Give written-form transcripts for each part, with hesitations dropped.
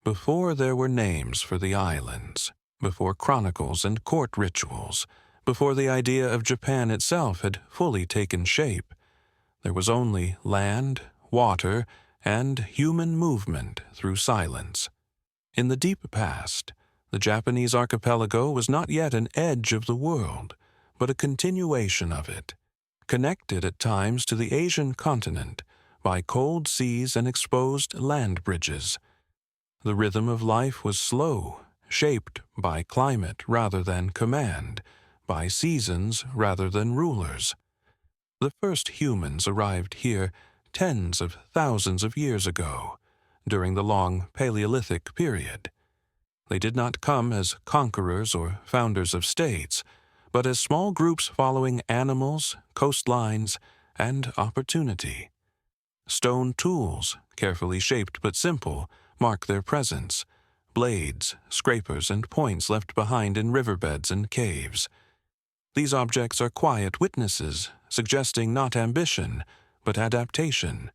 before there were names for the islands, before chronicles and court rituals, before the idea of Japan itself had fully taken shape, there was only land, water, and human movement through silence. In the deep past, the Japanese archipelago was not yet an edge of the world, but a continuation of it, connected at times to the Asian continent by cold seas and exposed land bridges. The rhythm of life was slow, shaped by climate rather than command, by seasons rather than rulers. The first humans arrived here tens of thousands of years ago, during the long Paleolithic period. They did not come as conquerors or founders of states, but as small groups following animals, coastlines, and opportunity. Stone tools, carefully shaped but simple, mark their presence: blades, scrapers, and points left behind in riverbeds and caves. These objects are quiet witnesses, suggesting not ambition, but adaptation.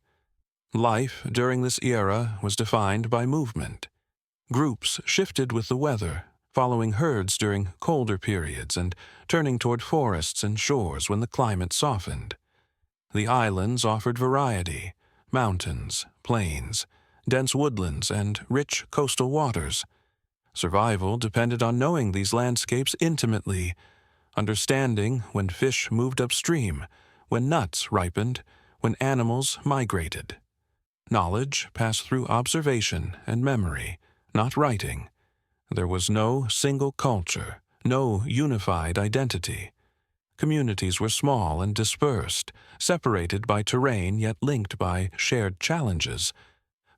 Life during this era was defined by movement. Groups shifted with the weather, following herds during colder periods and turning toward forests and shores when the climate softened. The islands offered variety: mountains, plains, dense woodlands, and rich coastal waters. Survival depended on knowing these landscapes intimately, understanding when fish moved upstream, when nuts ripened, when animals migrated. Knowledge passed through observation and memory, not writing. There was no single culture, no unified identity. Communities were small and dispersed, separated by terrain yet linked by shared challenges.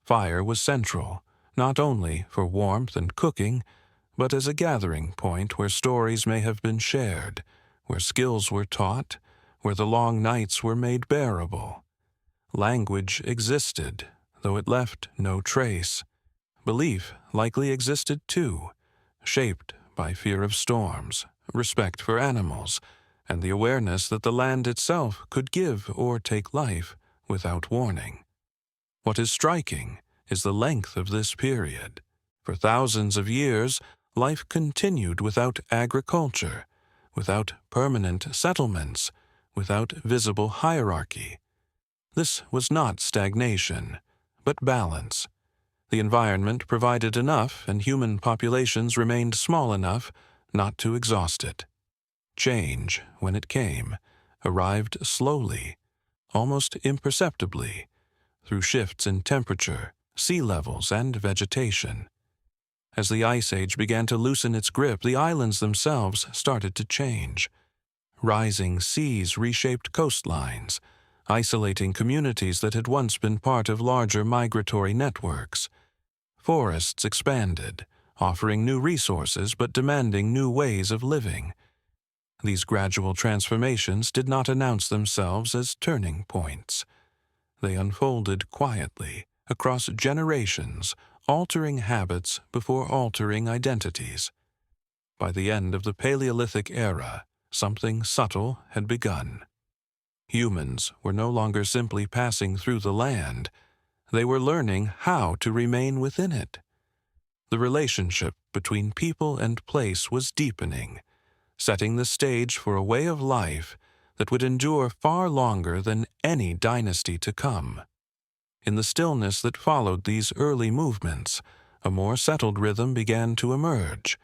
Fire was central, not only for warmth and cooking, but as a gathering point where stories may have been shared, where skills were taught, where the long nights were made bearable. Language existed, though it left no trace. Belief likely existed too, shaped by fear of storms, respect for animals, and the awareness that the land itself could give or take life without warning. What is striking is the length of this period. For thousands of years, life continued without agriculture, without permanent settlements, without visible hierarchy. This was not stagnation, but balance. The environment provided enough, and human populations remained small enough not to exhaust it. Change, when it came, arrived slowly, almost imperceptibly, through shifts in temperature, sea levels, and vegetation. As the Ice Age began to loosen its grip, the islands themselves started to change. Rising seas reshaped coastlines, isolating communities that had once been part of larger migratory networks. Forests expanded, offering new resources but demanding new ways of living. These gradual transformations did not announce themselves as turning points. They unfolded quietly, across generations, altering habits before altering identities. By the end of the Paleolithic era, something subtle had begun. Humans were no longer simply passing through the land. They were learning how to remain within it. The relationship between people and place was deepening, setting the stage for a way of life that would endure far longer than any dynasty to come. In the stillness that followed these early movements, a more settled rhythm began to emerge,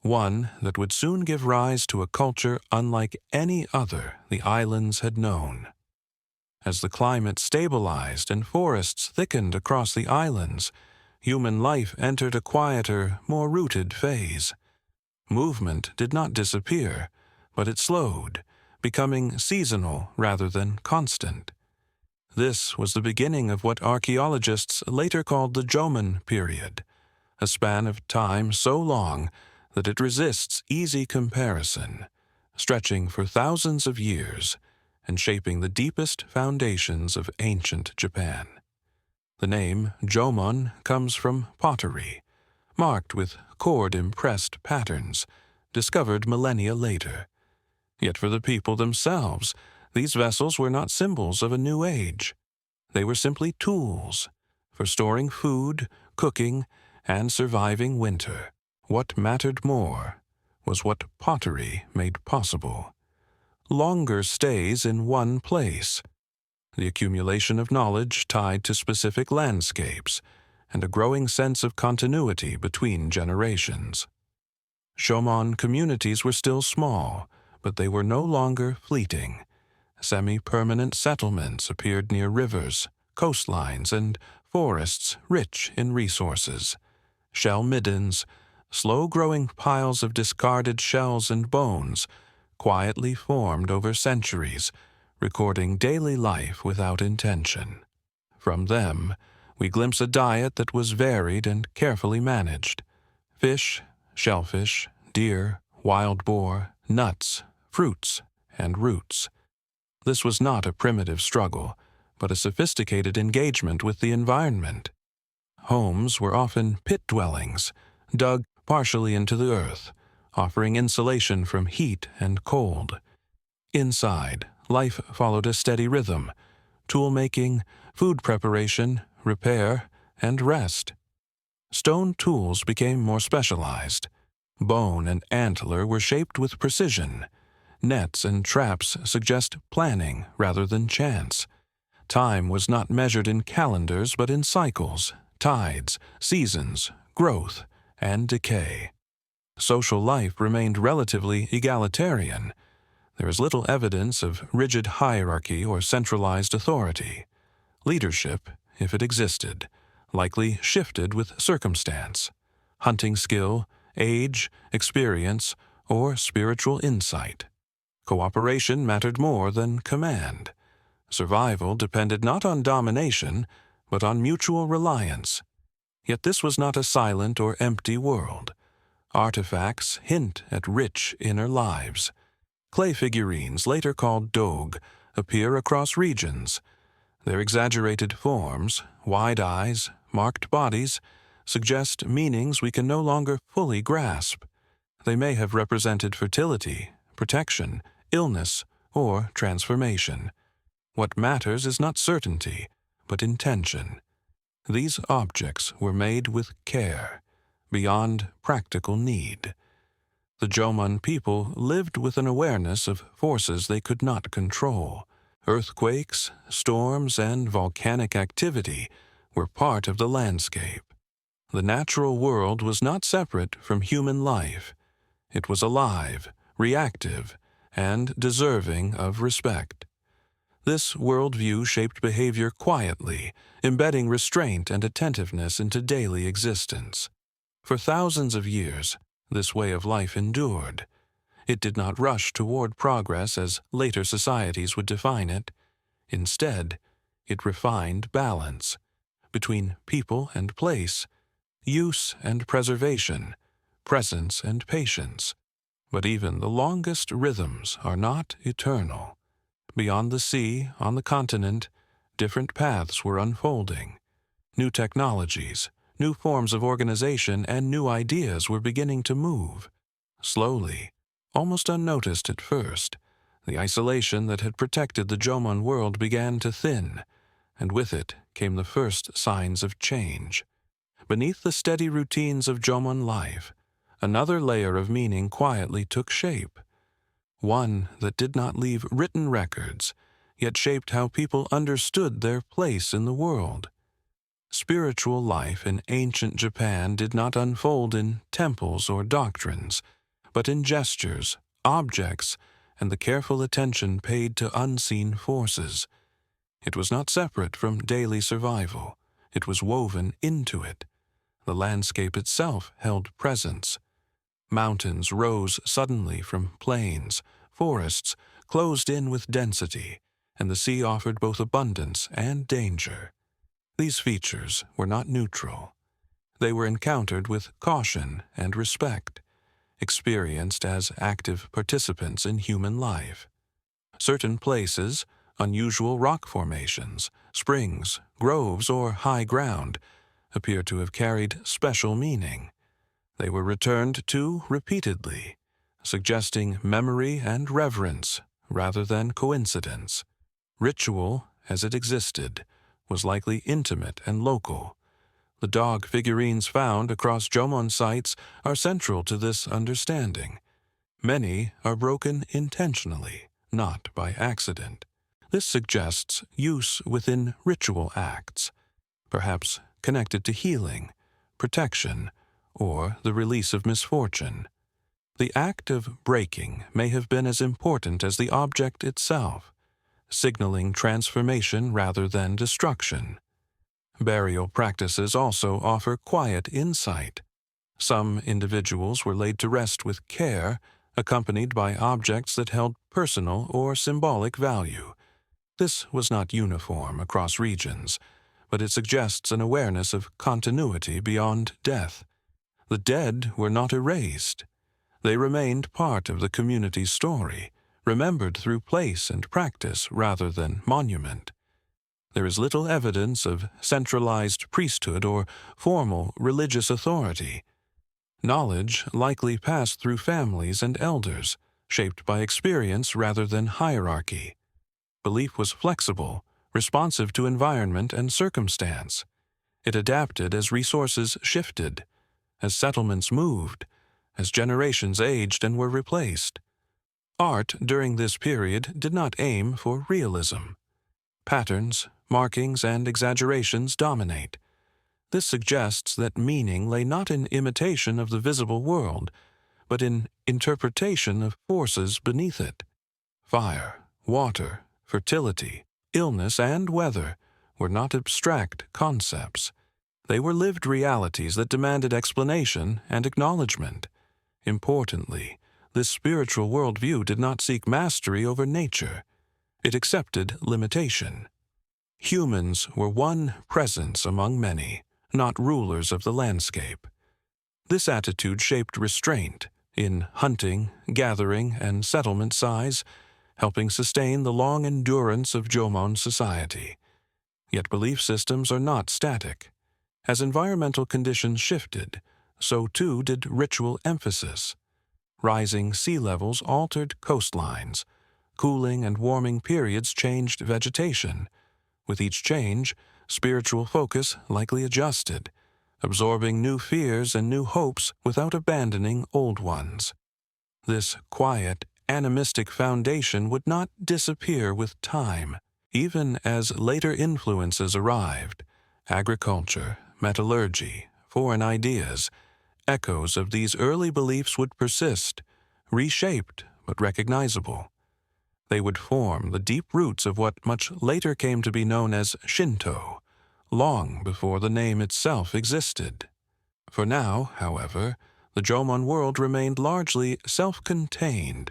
one that would soon give rise to a culture unlike any other the islands had known. As the climate stabilized and forests thickened across the islands, human life entered a quieter, more rooted phase. Movement did not disappear, but it slowed, becoming seasonal rather than constant. This was the beginning of what archaeologists later called the Jōmon period, a span of time so long that it resists easy comparison, stretching for thousands of years and shaping the deepest foundations of ancient Japan. The name Jōmon comes from pottery, marked with cord-impressed patterns, discovered millennia later. Yet for the people themselves, these vessels were not symbols of a new age. They were simply tools for storing food, cooking, and surviving winter. What mattered more was what pottery made possible. Longer stays in one place, the accumulation of knowledge tied to specific landscapes, and a growing sense of continuity between generations. Jōmon communities were still small, but they were no longer fleeting. Semi-permanent settlements appeared near rivers, coastlines, and forests rich in resources. Shell middens, slow-growing piles of discarded shells and bones, quietly formed over centuries, recording daily life without intention. From them, we glimpse a diet that was varied and carefully managed. Fish, shellfish, deer, wild boar, nuts, fruits, and roots. This was not a primitive struggle, but a sophisticated engagement with the environment. Homes were often pit dwellings, dug partially into the earth, offering insulation from heat and cold. Inside, life followed a steady rhythm: tool-making, food preparation, repair, and rest. Stone tools became more specialized. Bone and antler were shaped with precision. Nets and traps suggest planning rather than chance. Time was not measured in calendars but in cycles, tides, seasons, growth, and decay. Social life remained relatively egalitarian. There is little evidence of rigid hierarchy or centralized authority. Leadership, if it existed, likely shifted with circumstance. Hunting skill, age, experience, or spiritual insight. Cooperation mattered more than command. Survival depended not on domination, but on mutual reliance. Yet this was not a silent or empty world. Artifacts hint at rich inner lives. Clay figurines, later called doge, appear across regions. Their exaggerated forms, wide eyes, marked bodies, suggest meanings we can no longer fully grasp. They may have represented fertility, protection, illness, or transformation. What matters is not certainty, but intention. These objects were made with care, beyond practical need. The Jomon people lived with an awareness of forces they could not control. Earthquakes, storms, and volcanic activity were part of the landscape. The natural world was not separate from human life. It was alive, reactive, and deserving of respect. This worldview shaped behavior quietly, embedding restraint and attentiveness into daily existence. For thousands of years, this way of life endured. It did not rush toward progress as later societies would define it. Instead, it refined balance between people and place, use and preservation, presence and patience. But even the longest rhythms are not eternal. Beyond the sea, on the continent, different paths were unfolding. New technologies, new forms of organization, and new ideas were beginning to move. Slowly, almost unnoticed at first, the isolation that had protected the Jomon world began to thin, and with it came the first signs of change. Beneath the steady routines of Jomon life, another layer of meaning quietly took shape. One that did not leave written records, yet shaped how people understood their place in the world. Spiritual life in ancient Japan did not unfold in temples or doctrines, but in gestures, objects, and the careful attention paid to unseen forces. It was not separate from daily survival. It was woven into it. The landscape itself held presence. Mountains rose suddenly from plains, forests closed in with density, and the sea offered both abundance and danger. These features were not neutral. They were encountered with caution and respect, experienced as active participants in human life. Certain places, unusual rock formations, springs, groves, or high ground, appear to have carried special meaning. They were returned to repeatedly, suggesting memory and reverence rather than coincidence. Ritual, as it existed, was likely intimate and local. The dog figurines found across Jomon sites are central to this understanding. Many are broken intentionally, not by accident. This suggests use within ritual acts, perhaps connected to healing, protection, or the release of misfortune. The act of breaking may have been as important as the object itself, signaling transformation rather than destruction. Burial practices also offer quiet insight. Some individuals were laid to rest with care, accompanied by objects that held personal or symbolic value. This was not uniform across regions, but it suggests an awareness of continuity beyond death. The dead were not erased. They remained part of the community's story, remembered through place and practice rather than monument. There is little evidence of centralized priesthood or formal religious authority. Knowledge likely passed through families and elders, shaped by experience rather than hierarchy. Belief was flexible, responsive to environment and circumstance. It adapted as resources shifted, as settlements moved, as generations aged and were replaced. Art during this period did not aim for realism. Patterns, markings, and exaggerations dominate. This suggests that meaning lay not in imitation of the visible world, but in interpretation of forces beneath it. Fire, water, fertility, illness, and weather were not abstract concepts. They were lived realities that demanded explanation and acknowledgement. Importantly, this spiritual worldview did not seek mastery over nature. It accepted limitation. Humans were one presence among many, not rulers of the landscape. This attitude shaped restraint in hunting, gathering, and settlement size, helping sustain the long endurance of Jomon society. Yet belief systems are not static. As environmental conditions shifted, so too did ritual emphasis. Rising sea levels altered coastlines. Cooling and warming periods changed vegetation. With each change, spiritual focus likely adjusted, absorbing new fears and new hopes without abandoning old ones. This quiet, animistic foundation would not disappear with time, even as later influences arrived. Agriculture, metallurgy, foreign ideas, echoes of these early beliefs would persist, reshaped but recognizable. They would form the deep roots of what much later came to be known as Shinto, long before the name itself existed. For now, however, the Jomon world remained largely self-contained,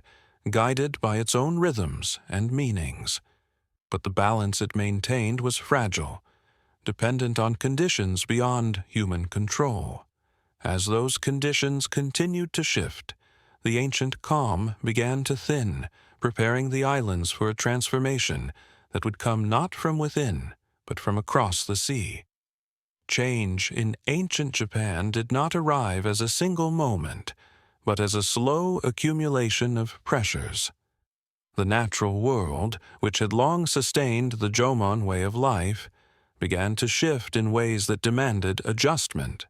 guided by its own rhythms and meanings. But the balance it maintained was fragile, dependent on conditions beyond human control. As those conditions continued to shift, the ancient calm began to thin, preparing the islands for a transformation that would come not from within, but from across the sea. Change in ancient Japan did not arrive as a single moment, but as a slow accumulation of pressures. The natural world, which had long sustained the Jomon way of life, began to shift in ways that demanded adjustment.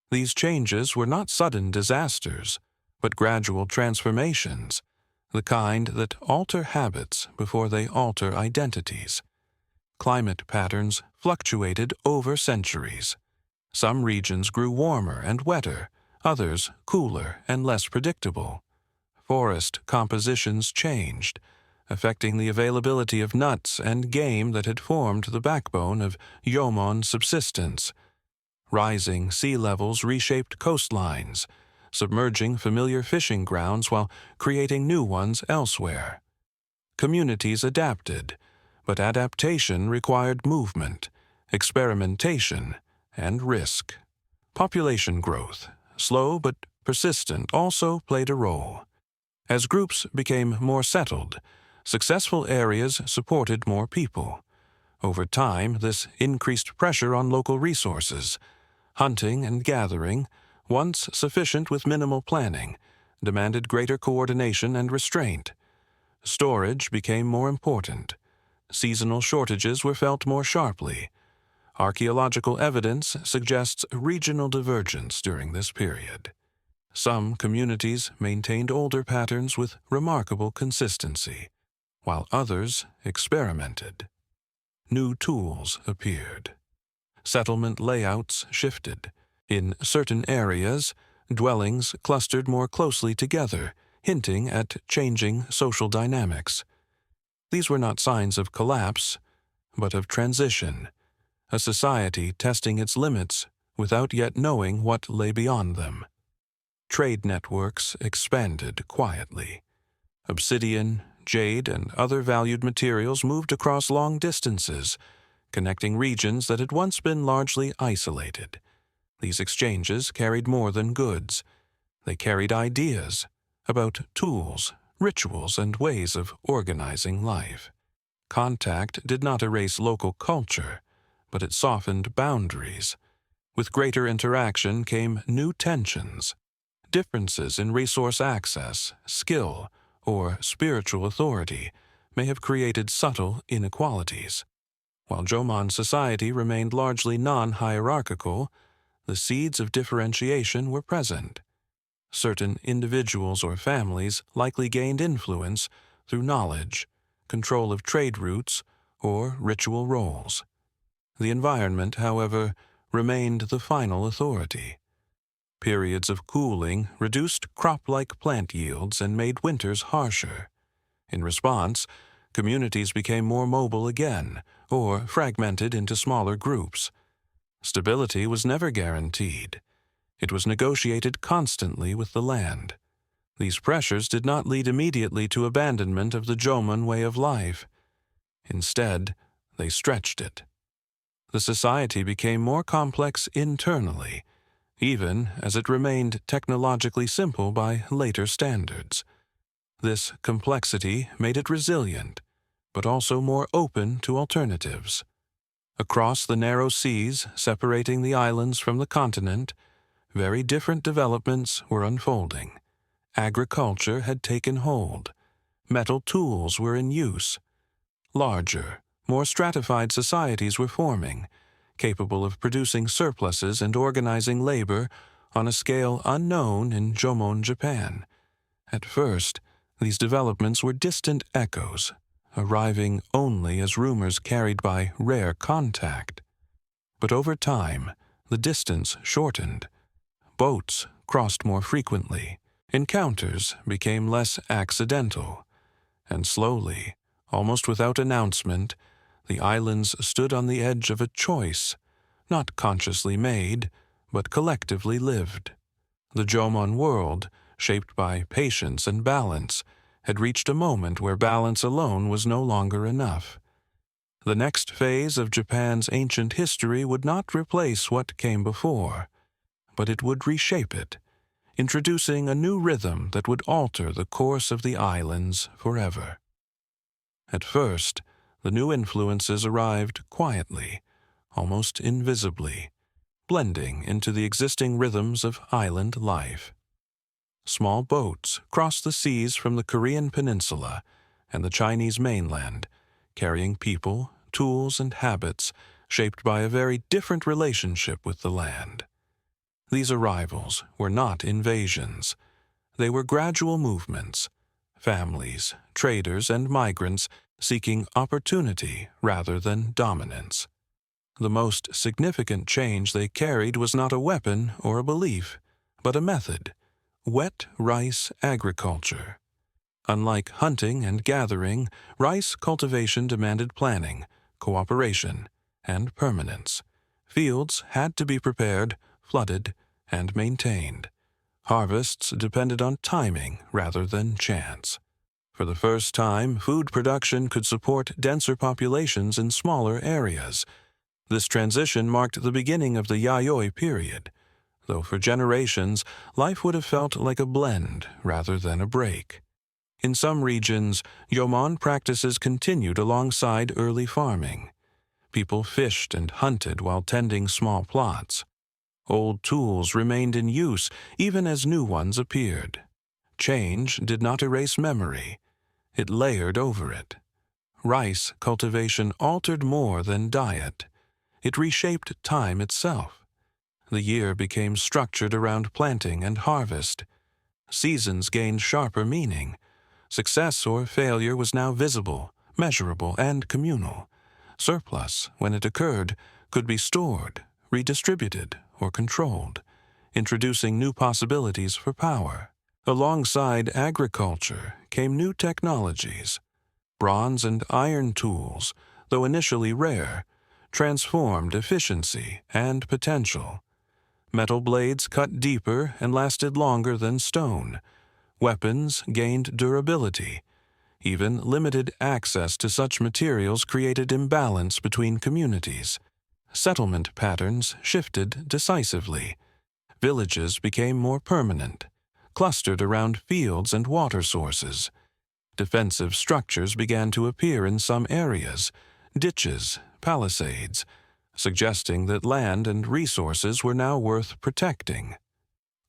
These changes were not sudden disasters, but gradual transformations, the kind that alter habits before they alter identities. Climate patterns fluctuated over centuries. Some regions grew warmer and wetter, others cooler and less predictable. Forest compositions changed, affecting the availability of nuts and game that had formed the backbone of Jomon subsistence. Rising sea levels reshaped coastlines, submerging familiar fishing grounds while creating new ones elsewhere. Communities adapted, but adaptation required movement, experimentation, and risk. Population growth, slow but persistent, also played a role. As groups became more settled, successful areas supported more people. Over time, this increased pressure on local resources. Hunting and gathering, once sufficient with minimal planning, demanded greater coordination and restraint. Storage became more important. Seasonal shortages were felt more sharply. Archaeological evidence suggests regional divergence during this period. Some communities maintained older patterns with remarkable consistency, while others experimented. New tools appeared. Settlement layouts shifted. In certain areas, dwellings clustered more closely together, hinting at changing social dynamics. These were not signs of collapse, but of transition, a society testing its limits without yet knowing what lay beyond them. Trade networks expanded quietly. Obsidian, jade, and other valued materials moved across long distances, connecting regions that had once been largely isolated. These exchanges carried more than goods. They carried ideas about tools, rituals, and ways of organizing life. Contact did not erase local culture, but it softened boundaries. With greater interaction came new tensions. Differences in resource access, skill, or spiritual authority may have created subtle inequalities. While Jomon society remained largely non-hierarchical, the seeds of differentiation were present. Certain individuals or families likely gained influence through knowledge, control of trade routes, or ritual roles. The environment, however, remained the final authority. Periods of cooling reduced crop-like plant yields and made winters harsher. In response, communities became more mobile again, or fragmented into smaller groups. Stability was never guaranteed. It was negotiated constantly with the land. These pressures did not lead immediately to abandonment of the Jomon way of life. Instead, they stretched it. The society became more complex internally, even as it remained technologically simple by later standards. This complexity made it resilient, but also more open to alternatives. Across the narrow seas separating the islands from the continent, very different developments were unfolding. Agriculture had taken hold. Metal tools were in use. Larger, more stratified societies were forming, capable of producing surpluses and organizing labor on a scale unknown in Jomon, Japan. At first, these developments were distant echoes, arriving only as rumors carried by rare contact. But over time, the distance shortened. Boats crossed more frequently. Encounters became less accidental. And slowly, almost without announcement, the islands stood on the edge of a choice, not consciously made, but collectively lived. The Jomon world, shaped by patience and balance, had reached a moment where balance alone was no longer enough. The next phase of Japan's ancient history would not replace what came before, but it would reshape it, introducing a new rhythm that would alter the course of the islands forever. At first, the new influences arrived quietly, almost invisibly, blending into the existing rhythms of island life. Small boats crossed the seas from the Korean peninsula and the Chinese mainland, carrying people, tools, and habits shaped by a very different relationship with the land. These arrivals were not invasions. They were gradual movements, families, traders, and migrants seeking opportunity rather than dominance. The most significant change they carried was not a weapon or a belief, but a method: wet rice agriculture. Unlike hunting and gathering, rice cultivation demanded planning, cooperation, and permanence. Fields had to be prepared, flooded, and maintained. Harvests depended on timing rather than chance. For the first time, food production could support denser populations in smaller areas. This transition marked the beginning of the Yayoi period, though for generations, life would have felt like a blend rather than a break. In some regions, Jomon practices continued alongside early farming. People fished and hunted while tending small plots. Old tools remained in use even as new ones appeared. Change did not erase memory. It layered over it. Rice cultivation altered more than diet. it reshaped time itself. The year became structured around planting and harvest. Seasons gained sharper meaning. Success or failure was now visible, measurable, and communal. Surplus, when it occurred, could be stored, redistributed, or controlled, introducing new possibilities for power. Alongside agriculture came new technologies. Bronze and iron tools, though initially rare, transformed efficiency and potential. Metal blades cut deeper and lasted longer than stone. Weapons gained durability. Even limited access to such materials created imbalance between communities. Settlement patterns shifted decisively. Villages became more permanent, clustered around fields and water sources. Defensive structures began to appear in some areas, ditches, palisades, suggesting that land and resources were now worth protecting.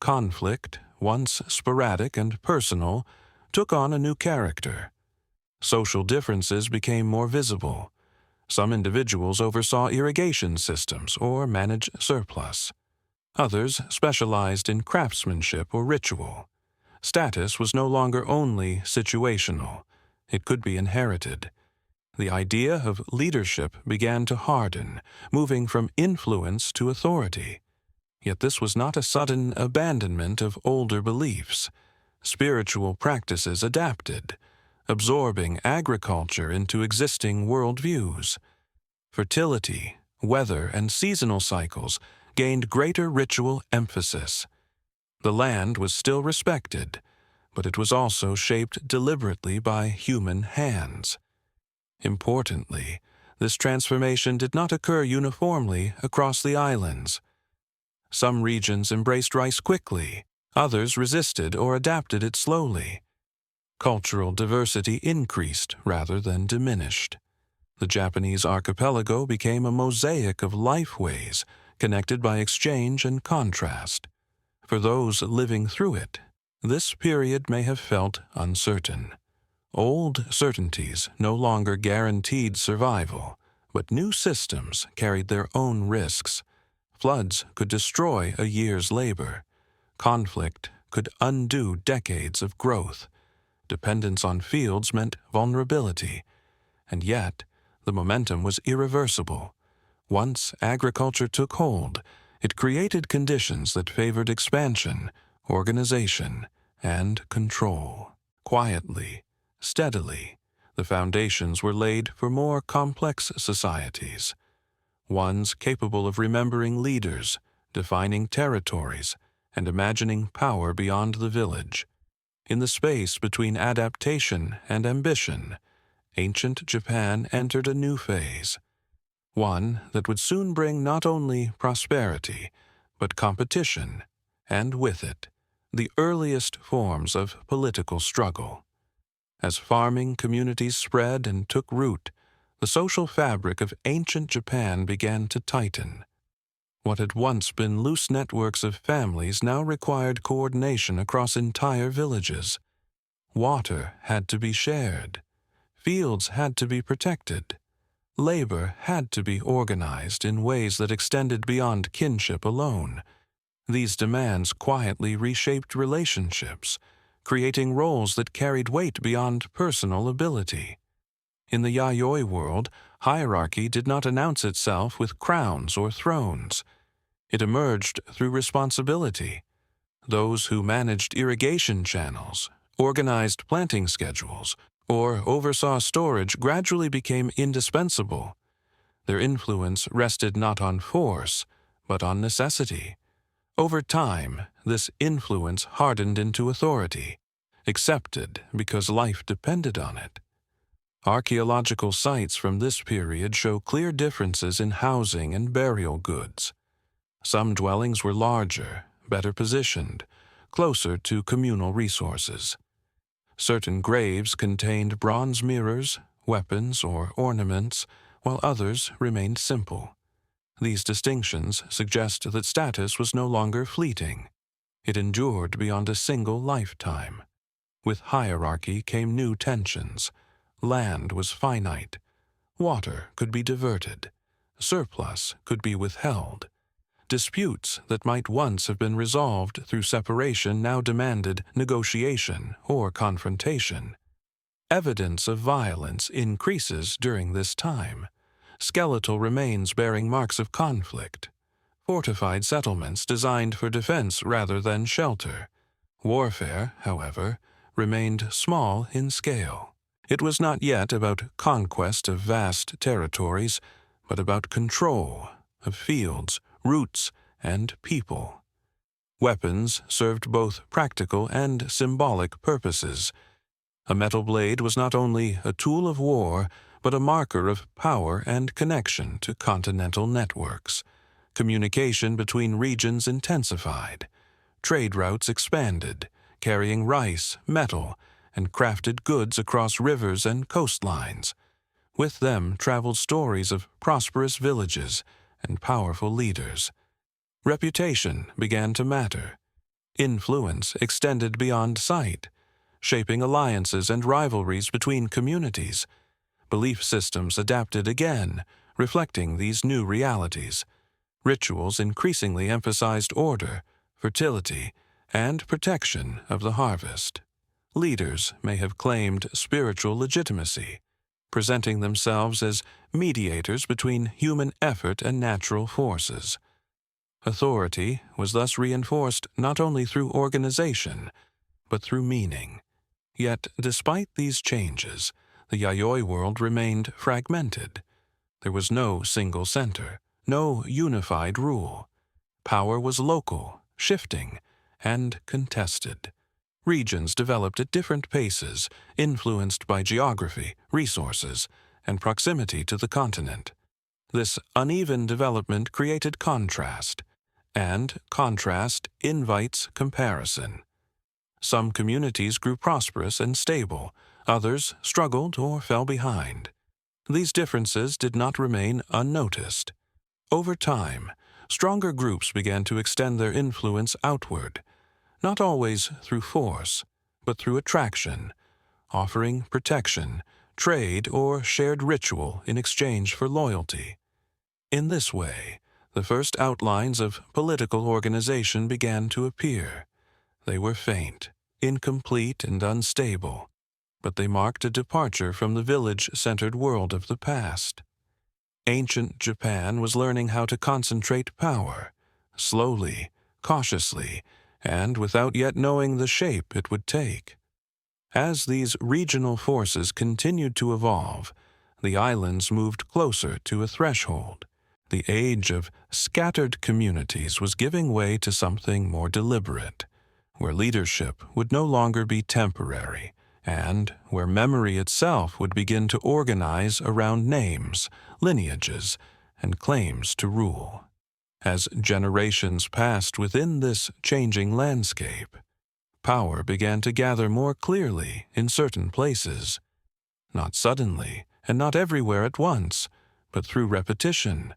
Conflict, once sporadic and personal, took on a new character. Social differences became more visible. Some individuals oversaw irrigation systems or managed surplus. Others specialized in craftsmanship or ritual. Status was no longer only situational. It could be inherited. The idea of leadership began to harden, moving from influence to authority. Yet this was not a sudden abandonment of older beliefs. Spiritual practices adapted, absorbing agriculture into existing worldviews. Fertility, weather, and seasonal cycles gained greater ritual emphasis. The land was still respected, but it was also shaped deliberately by human hands. Importantly, this transformation did not occur uniformly across the islands. Some regions embraced rice quickly, others resisted or adapted it slowly. Cultural diversity increased rather than diminished. The Japanese archipelago became a mosaic of lifeways connected by exchange and contrast. For those living through it, this period may have felt uncertain. Old certainties no longer guaranteed survival, but new systems carried their own risks. Floods could destroy a year's labor. Conflict could undo decades of growth. Dependence on fields meant vulnerability. And yet, the momentum was irreversible. Once agriculture took hold, it created conditions that favored expansion, organization, and control. Quietly, steadily, the foundations were laid for more complex societies. Ones capable of remembering leaders, defining territories, and imagining power beyond the village. In the space between adaptation and ambition, ancient Japan entered a new phase. One that would soon bring not only prosperity, but competition, and with it, the earliest forms of political struggle. As farming communities spread and took root, the social fabric of ancient Japan began to tighten. What had once been loose networks of families now required coordination across entire villages. Water had to be shared. Fields had to be protected. Labor had to be organized in ways that extended beyond kinship alone. These demands quietly reshaped relationships, creating roles that carried weight beyond personal ability. In the Yayoi world, hierarchy did not announce itself with crowns or thrones. It emerged through responsibility. Those who managed irrigation channels, organized planting schedules, or oversaw storage gradually became indispensable. Their influence rested not on force, but on necessity. Over time, this influence hardened into authority, accepted because life depended on it. Archaeological sites from this period show clear differences in housing and burial goods. Some dwellings were larger, better positioned, closer to communal resources. Certain graves contained bronze mirrors, weapons, or ornaments, while others remained simple. These distinctions suggest that status was no longer fleeting. It endured beyond a single lifetime. With hierarchy came new tensions. Land was finite. Water could be diverted. surplus could be withheld. Disputes that might once have been resolved through separation now demanded negotiation or confrontation. Evidence of violence increases during this time. Skeletal remains bearing marks of conflict. Fortified settlements designed for defense rather than shelter. Warfare, however, remained small in scale. It was not yet about conquest of vast territories, but about control of fields, routes, and people. Weapons served both practical and symbolic purposes. A metal blade was not only a tool of war, but a marker of power and connection to continental networks. Communication between regions intensified. Trade routes expanded, carrying rice, metal, and crafted goods across rivers and coastlines. With them traveled stories of prosperous villages and powerful leaders. Reputation began to matter. Influence extended beyond sight, shaping alliances and rivalries between communities. Belief systems adapted again, reflecting these new realities. Rituals increasingly emphasized order, fertility, and protection of the harvest. Leaders may have claimed spiritual legitimacy, presenting themselves as mediators between human effort and natural forces. Authority was thus reinforced not only through organization, but through meaning. Yet, despite these changes, the Yayoi world remained fragmented. There was no single center, no unified rule. Power was local, shifting, and contested. Regions developed at different paces, influenced by geography, resources, and proximity to the continent. This uneven development created contrast, and contrast invites comparison. Some communities grew prosperous and stable, others struggled or fell behind. These differences did not remain unnoticed. Over time, stronger groups began to extend their influence outward, not always through force, but through attraction, offering protection, trade, or shared ritual in exchange for loyalty. In this way, the first outlines of political organization began to appear. They were faint, incomplete, and unstable, but they marked a departure from the village-centered world of the past. Ancient Japan was learning how to concentrate power, slowly, cautiously, and without yet knowing the shape it would take. As these regional forces continued to evolve, the islands moved closer to a threshold. The age of scattered communities was giving way to something more deliberate, where leadership would no longer be temporary, and where memory itself would begin to organize around names, lineages, and claims to rule. As generations passed within this changing landscape, power began to gather more clearly in certain places, not suddenly and not everywhere at once, but through repetition.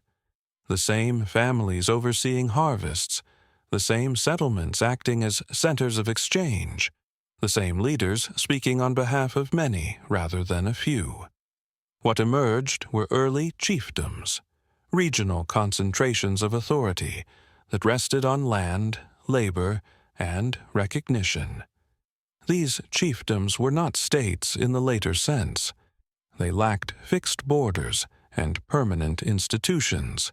The same families overseeing harvests, the same settlements acting as centers of exchange, the same leaders speaking on behalf of many rather than a few. What emerged were early chiefdoms, regional concentrations of authority that rested on land, labor, and recognition. These chiefdoms were not states in the later sense. They lacked fixed borders and permanent institutions.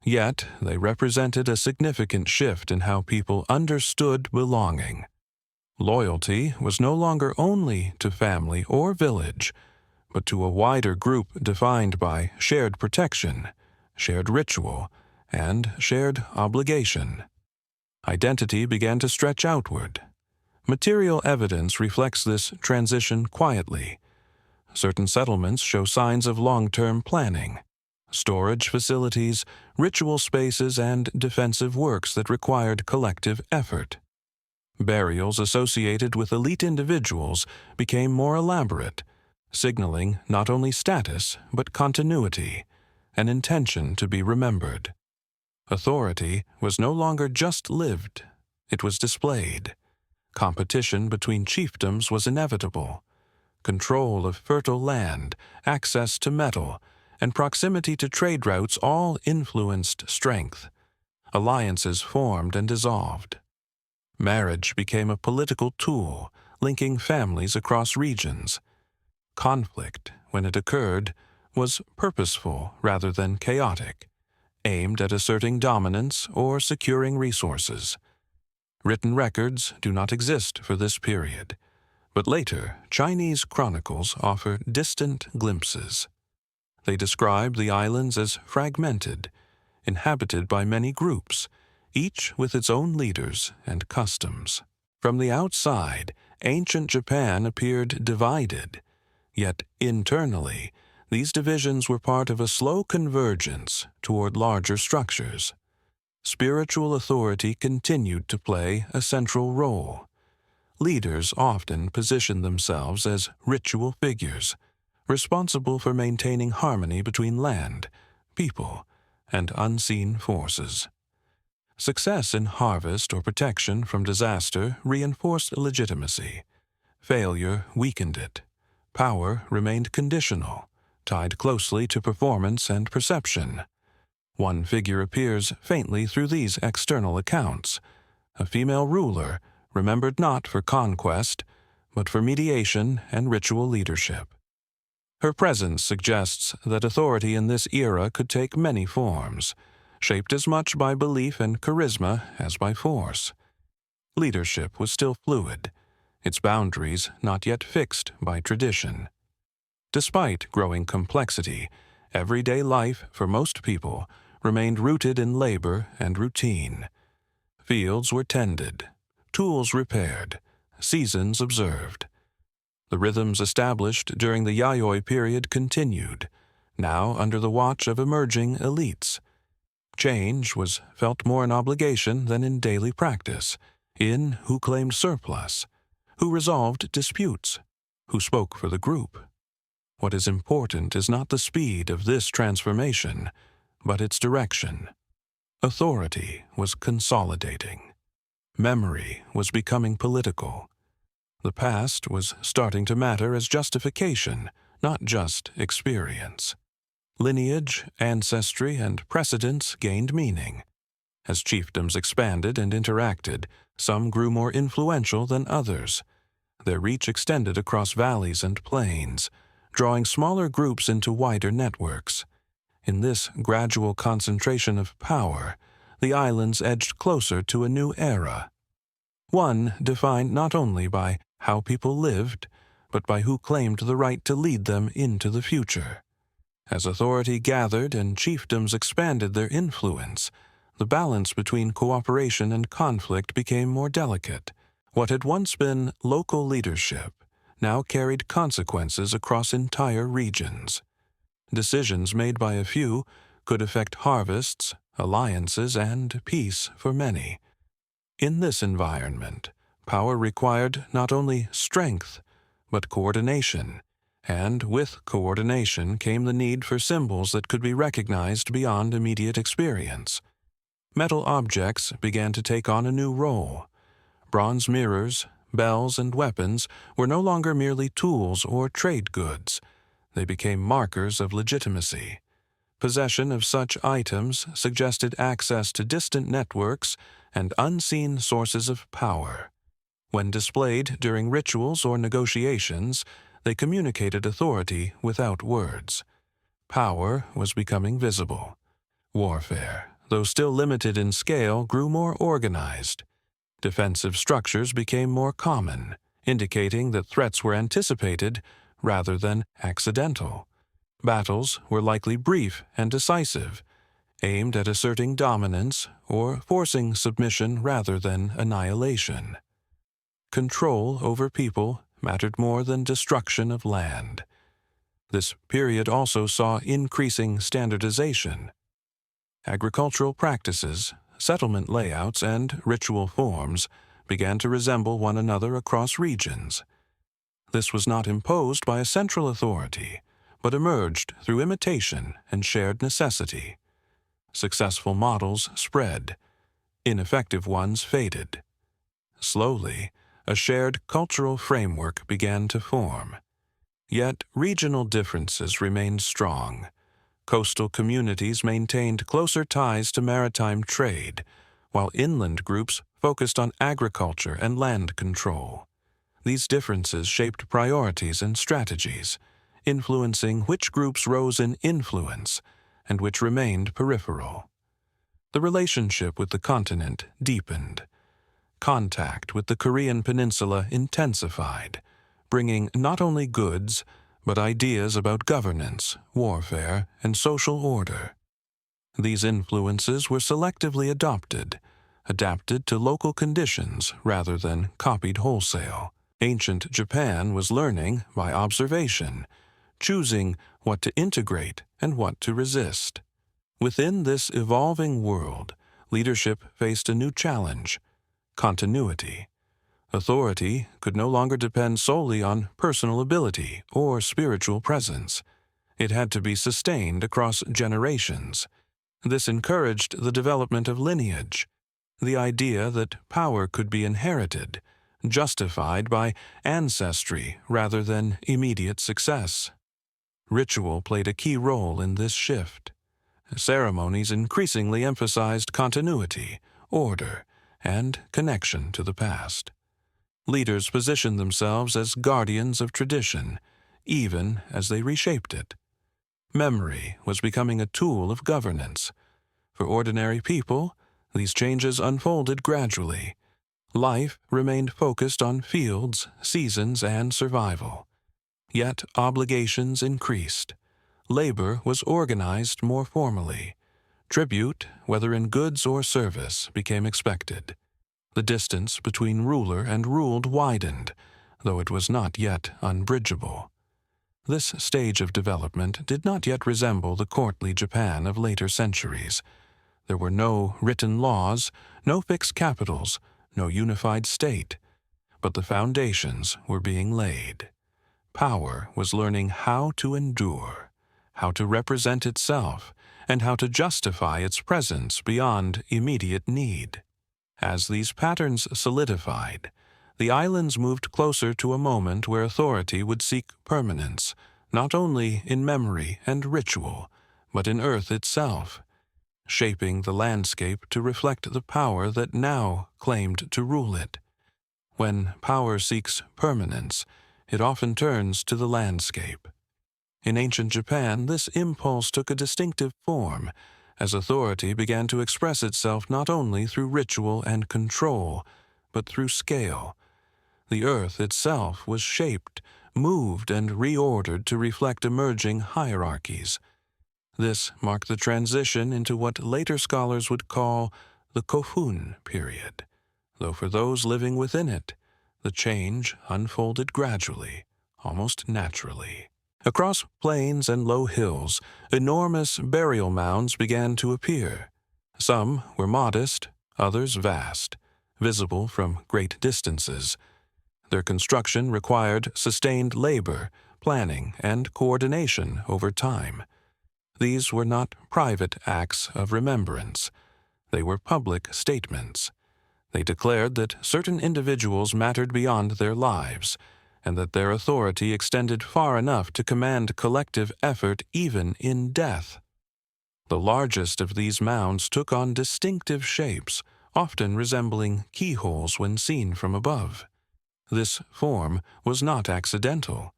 Yet they represented a significant shift in how people understood belonging. Loyalty was no longer only to family or village, but to a wider group defined by shared protection, shared ritual, and shared obligation. Identity began to stretch outward. Material evidence reflects this transition quietly. Certain settlements show signs of long-term planning. Storage facilities, ritual spaces, and defensive works that required collective effort. Burials associated with elite individuals became more elaborate, signaling not only status but continuity, an intention to be remembered. Authority was no longer just lived, it was displayed. Competition between chiefdoms was inevitable. Control of fertile land, access to metal, and proximity to trade routes all influenced strength. Alliances formed and dissolved. Marriage became a political tool, linking families across regions. Conflict, when it occurred, was purposeful rather than chaotic, aimed at asserting dominance or securing resources. Written records do not exist for this period, but later Chinese chronicles offer distant glimpses. They describe the islands as fragmented, inhabited by many groups, each with its own leaders and customs. From the outside, ancient Japan appeared divided, yet internally, these divisions were part of a slow convergence toward larger structures. Spiritual authority continued to play a central role. Leaders often positioned themselves as ritual figures, responsible for maintaining harmony between land, people, and unseen forces. Success in harvest or protection from disaster reinforced legitimacy. Failure weakened it. Power remained conditional, tied closely to performance and perception. One figure appears faintly through these external accounts, a female ruler remembered not for conquest, but for mediation and ritual leadership. Her presence suggests that authority in this era could take many forms, shaped as much by belief and charisma as by force. Leadership was still fluid, its boundaries not yet fixed by tradition. Despite growing complexity, everyday life for most people remained rooted in labor and routine. Fields were tended, tools repaired, seasons observed. The rhythms established during the Yayoi period continued, now under the watch of emerging elites. Change was felt more in obligation than in daily practice, in who claimed surplus, who resolved disputes, who spoke for the group. What is important is not the speed of this transformation, but its direction. Authority was consolidating. Memory was becoming political. The past was starting to matter as justification, not just experience. Lineage, ancestry, and precedents gained meaning. As chiefdoms expanded and interacted, some grew more influential than others. Their reach extended across valleys and plains, drawing smaller groups into wider networks. In this gradual concentration of power, the islands edged closer to a new era. One defined not only by how people lived, but by who claimed the right to lead them into the future. As authority gathered and chiefdoms expanded their influence, the balance between cooperation and conflict became more delicate. What had once been local leadership now carried consequences across entire regions. Decisions made by a few could affect harvests, alliances, and peace for many. In this environment, power required not only strength, but coordination, and with coordination came the need for symbols that could be recognized beyond immediate experience. Metal objects began to take on a new role. Bronze mirrors, bells, and weapons were no longer merely tools or trade goods. They became markers of legitimacy. Possession of such items suggested access to distant networks and unseen sources of power. When displayed during rituals or negotiations, they communicated authority without words. Power was becoming visible. Warfare, though still limited in scale, grew more organized. Defensive structures became more common, indicating that threats were anticipated rather than accidental. Battles were likely brief and decisive, aimed at asserting dominance or forcing submission rather than annihilation. Control over people mattered more than destruction of land. This period also saw increasing standardization. Agricultural practices, settlement layouts, and ritual forms began to resemble one another across regions. This was not imposed by a central authority, but emerged through imitation and shared necessity. Successful models spread. Ineffective ones faded. Slowly, a shared cultural framework began to form. Yet regional differences remained strong. Coastal communities maintained closer ties to maritime trade, while inland groups focused on agriculture and land control. These differences shaped priorities and strategies, influencing which groups rose in influence and which remained peripheral. The relationship with the continent deepened. Contact with the Korean peninsula intensified, bringing not only goods, but ideas about governance, warfare, and social order. These influences were selectively adopted, adapted to local conditions rather than copied wholesale. Ancient Japan was learning by observation, choosing what to integrate and what to resist. Within this evolving world, leadership faced a new challenge: continuity. Authority could no longer depend solely on personal ability or spiritual presence. It had to be sustained across generations. This encouraged the development of lineage, the idea that power could be inherited, justified by ancestry rather than immediate success. Ritual played a key role in this shift. Ceremonies increasingly emphasized continuity, order, and connection to the past. Leaders positioned themselves as guardians of tradition, even as they reshaped it. Memory was becoming a tool of governance. For ordinary people, these changes unfolded gradually. Life remained focused on fields, seasons, and survival. Yet obligations increased. Labor was organized more formally. Tribute, whether in goods or service, became expected. The distance between ruler and ruled widened, though it was not yet unbridgeable. This stage of development did not yet resemble the courtly Japan of later centuries. There were no written laws, no fixed capitals, no unified state, but the foundations were being laid. Power was learning how to endure, how to represent itself, and how to justify its presence beyond immediate need. As these patterns solidified, the islands moved closer to a moment where authority would seek permanence, not only in memory and ritual, but in earth itself, shaping the landscape to reflect the power that now claimed to rule it. When power seeks permanence, it often turns to the landscape. In ancient Japan, this impulse took a distinctive form, as authority began to express itself not only through ritual and control, but through scale. The earth itself was shaped, moved, and reordered to reflect emerging hierarchies. This marked the transition into what later scholars would call the Kofun period, though for those living within it, the change unfolded gradually, almost naturally. Across plains and low hills, enormous burial mounds began to appear. Some were modest, others vast, visible from great distances. Their construction required sustained labor, planning, and coordination over time. These were not private acts of remembrance. They were public statements. They declared that certain individuals mattered beyond their lives, and that their authority extended far enough to command collective effort even in death. The largest of these mounds took on distinctive shapes, often resembling keyholes when seen from above. This form was not accidental.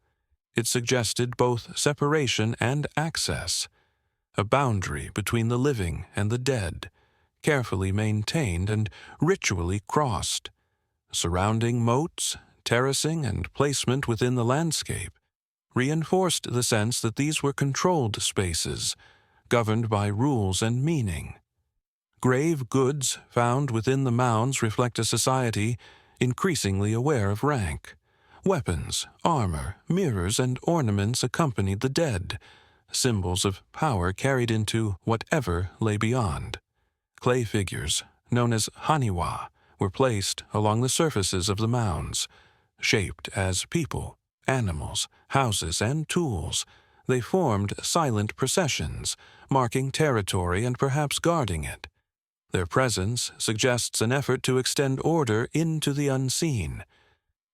It suggested both separation and access, a boundary between the living and the dead, carefully maintained and ritually crossed. Surrounding moats, terracing, and placement within the landscape reinforced the sense that these were controlled spaces, governed by rules and meaning. Grave goods found within the mounds reflect a society increasingly aware of rank. Weapons, armor, mirrors, and ornaments accompanied the dead, symbols of power carried into whatever lay beyond. Clay figures, known as haniwa, were placed along the surfaces of the mounds. Shaped as people, animals, houses, and tools, they formed silent processions, marking territory and perhaps guarding it. Their presence suggests an effort to extend order into the unseen.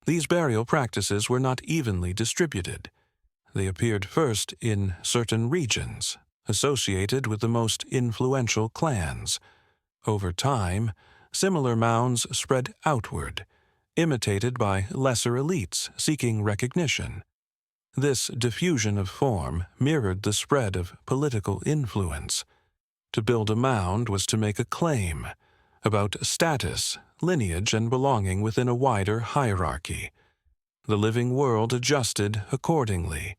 These burial practices were not evenly distributed. They appeared first in certain regions, associated with the most influential clans. Over time, similar mounds spread outward, imitated by lesser elites seeking recognition. This diffusion of form mirrored the spread of political influence. To build a mound was to make a claim about status, lineage, and belonging within a wider hierarchy. The living world adjusted accordingly.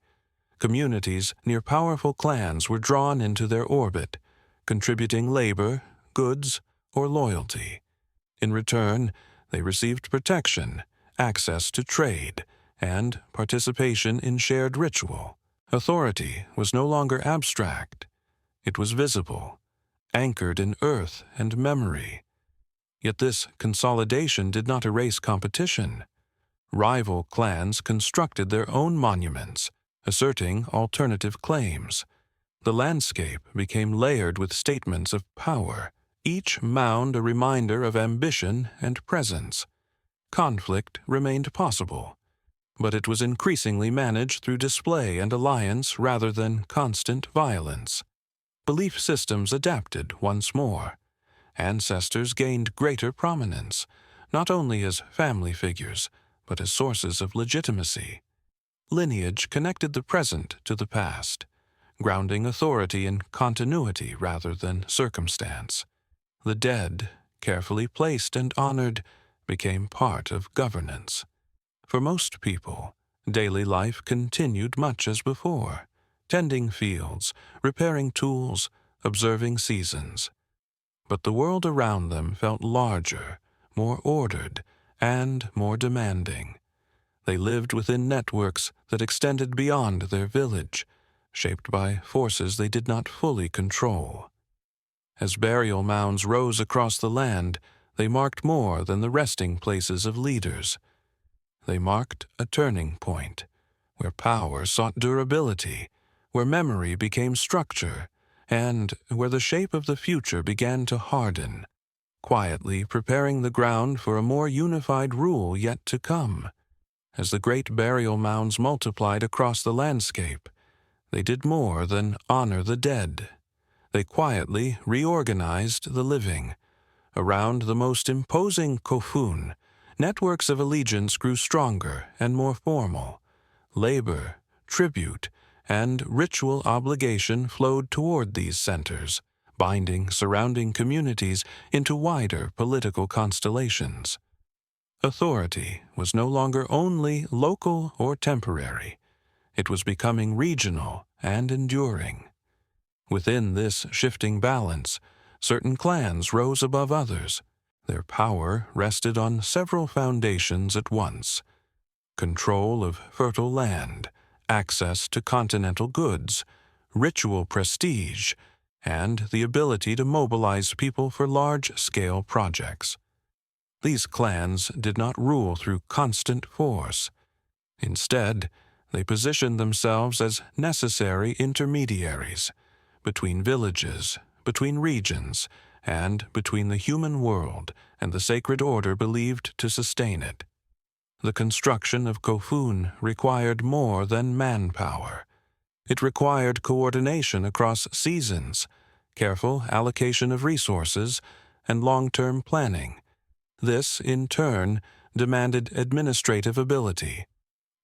Communities near powerful clans were drawn into their orbit, contributing labor, goods, or loyalty. In return, they received protection, access to trade, and participation in shared ritual. Authority was no longer abstract. It was visible, anchored in earth and memory. Yet this consolidation did not erase competition. Rival clans constructed their own monuments, asserting alternative claims. The landscape became layered with statements of power, each mound a reminder of ambition and presence. Conflict remained possible, but it was increasingly managed through display and alliance rather than constant violence. Belief systems adapted once more. Ancestors gained greater prominence, not only as family figures, but as sources of legitimacy. Lineage connected the present to the past, grounding authority in continuity rather than circumstance. The dead, carefully placed and honored, became part of governance. For most people, daily life continued much as before, tending fields, repairing tools, observing seasons. But the world around them felt larger, more ordered, and more demanding. They lived within networks that extended beyond their village, shaped by forces they did not fully control. As burial mounds rose across the land, they marked more than the resting places of leaders. They marked a turning point, where power sought durability, where memory became structure, and where the shape of the future began to harden, quietly preparing the ground for a more unified rule yet to come. As the great burial mounds multiplied across the landscape, they did more than honor the dead. They quietly reorganized the living. Around the most imposing Kofun, networks of allegiance grew stronger and more formal. Labor, tribute, and ritual obligation flowed toward these centers, binding surrounding communities into wider political constellations. Authority was no longer only local or temporary. It was becoming regional and enduring. Within this shifting balance, certain clans rose above others. Their power rested on several foundations at once: control of fertile land, access to continental goods, ritual prestige, and the ability to mobilize people for large-scale projects. These clans did not rule through constant force. Instead, they positioned themselves as necessary intermediaries between villages, between regions, and between the human world and the sacred order believed to sustain it. The construction of Kofun required more than manpower. It required coordination across seasons, careful allocation of resources, and long-term planning. This, in turn, demanded administrative ability.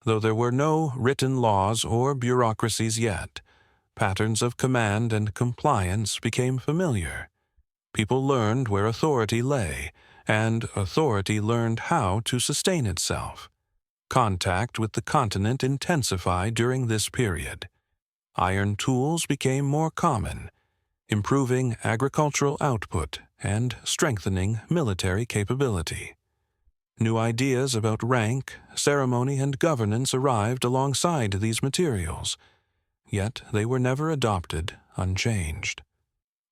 Though there were no written laws or bureaucracies yet, patterns of command and compliance became familiar. People learned where authority lay, and authority learned how to sustain itself. Contact with the continent intensified during this period. Iron tools became more common, improving agricultural output and strengthening military capability. New ideas about rank, ceremony, and governance arrived alongside these materials, yet they were never adopted unchanged.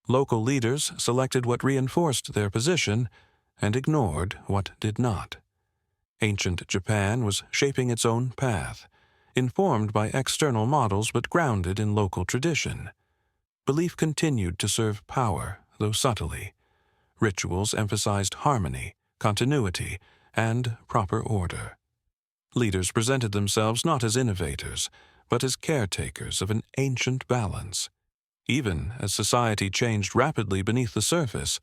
Local leaders selected what reinforced their position and ignored what did not. Ancient Japan was shaping its own path, informed by external models but grounded in local tradition. Belief continued to serve power, though subtly. Rituals emphasized harmony, continuity, and proper order. Leaders presented themselves not as innovators, but as caretakers of an ancient balance. Even as society changed rapidly beneath the surface,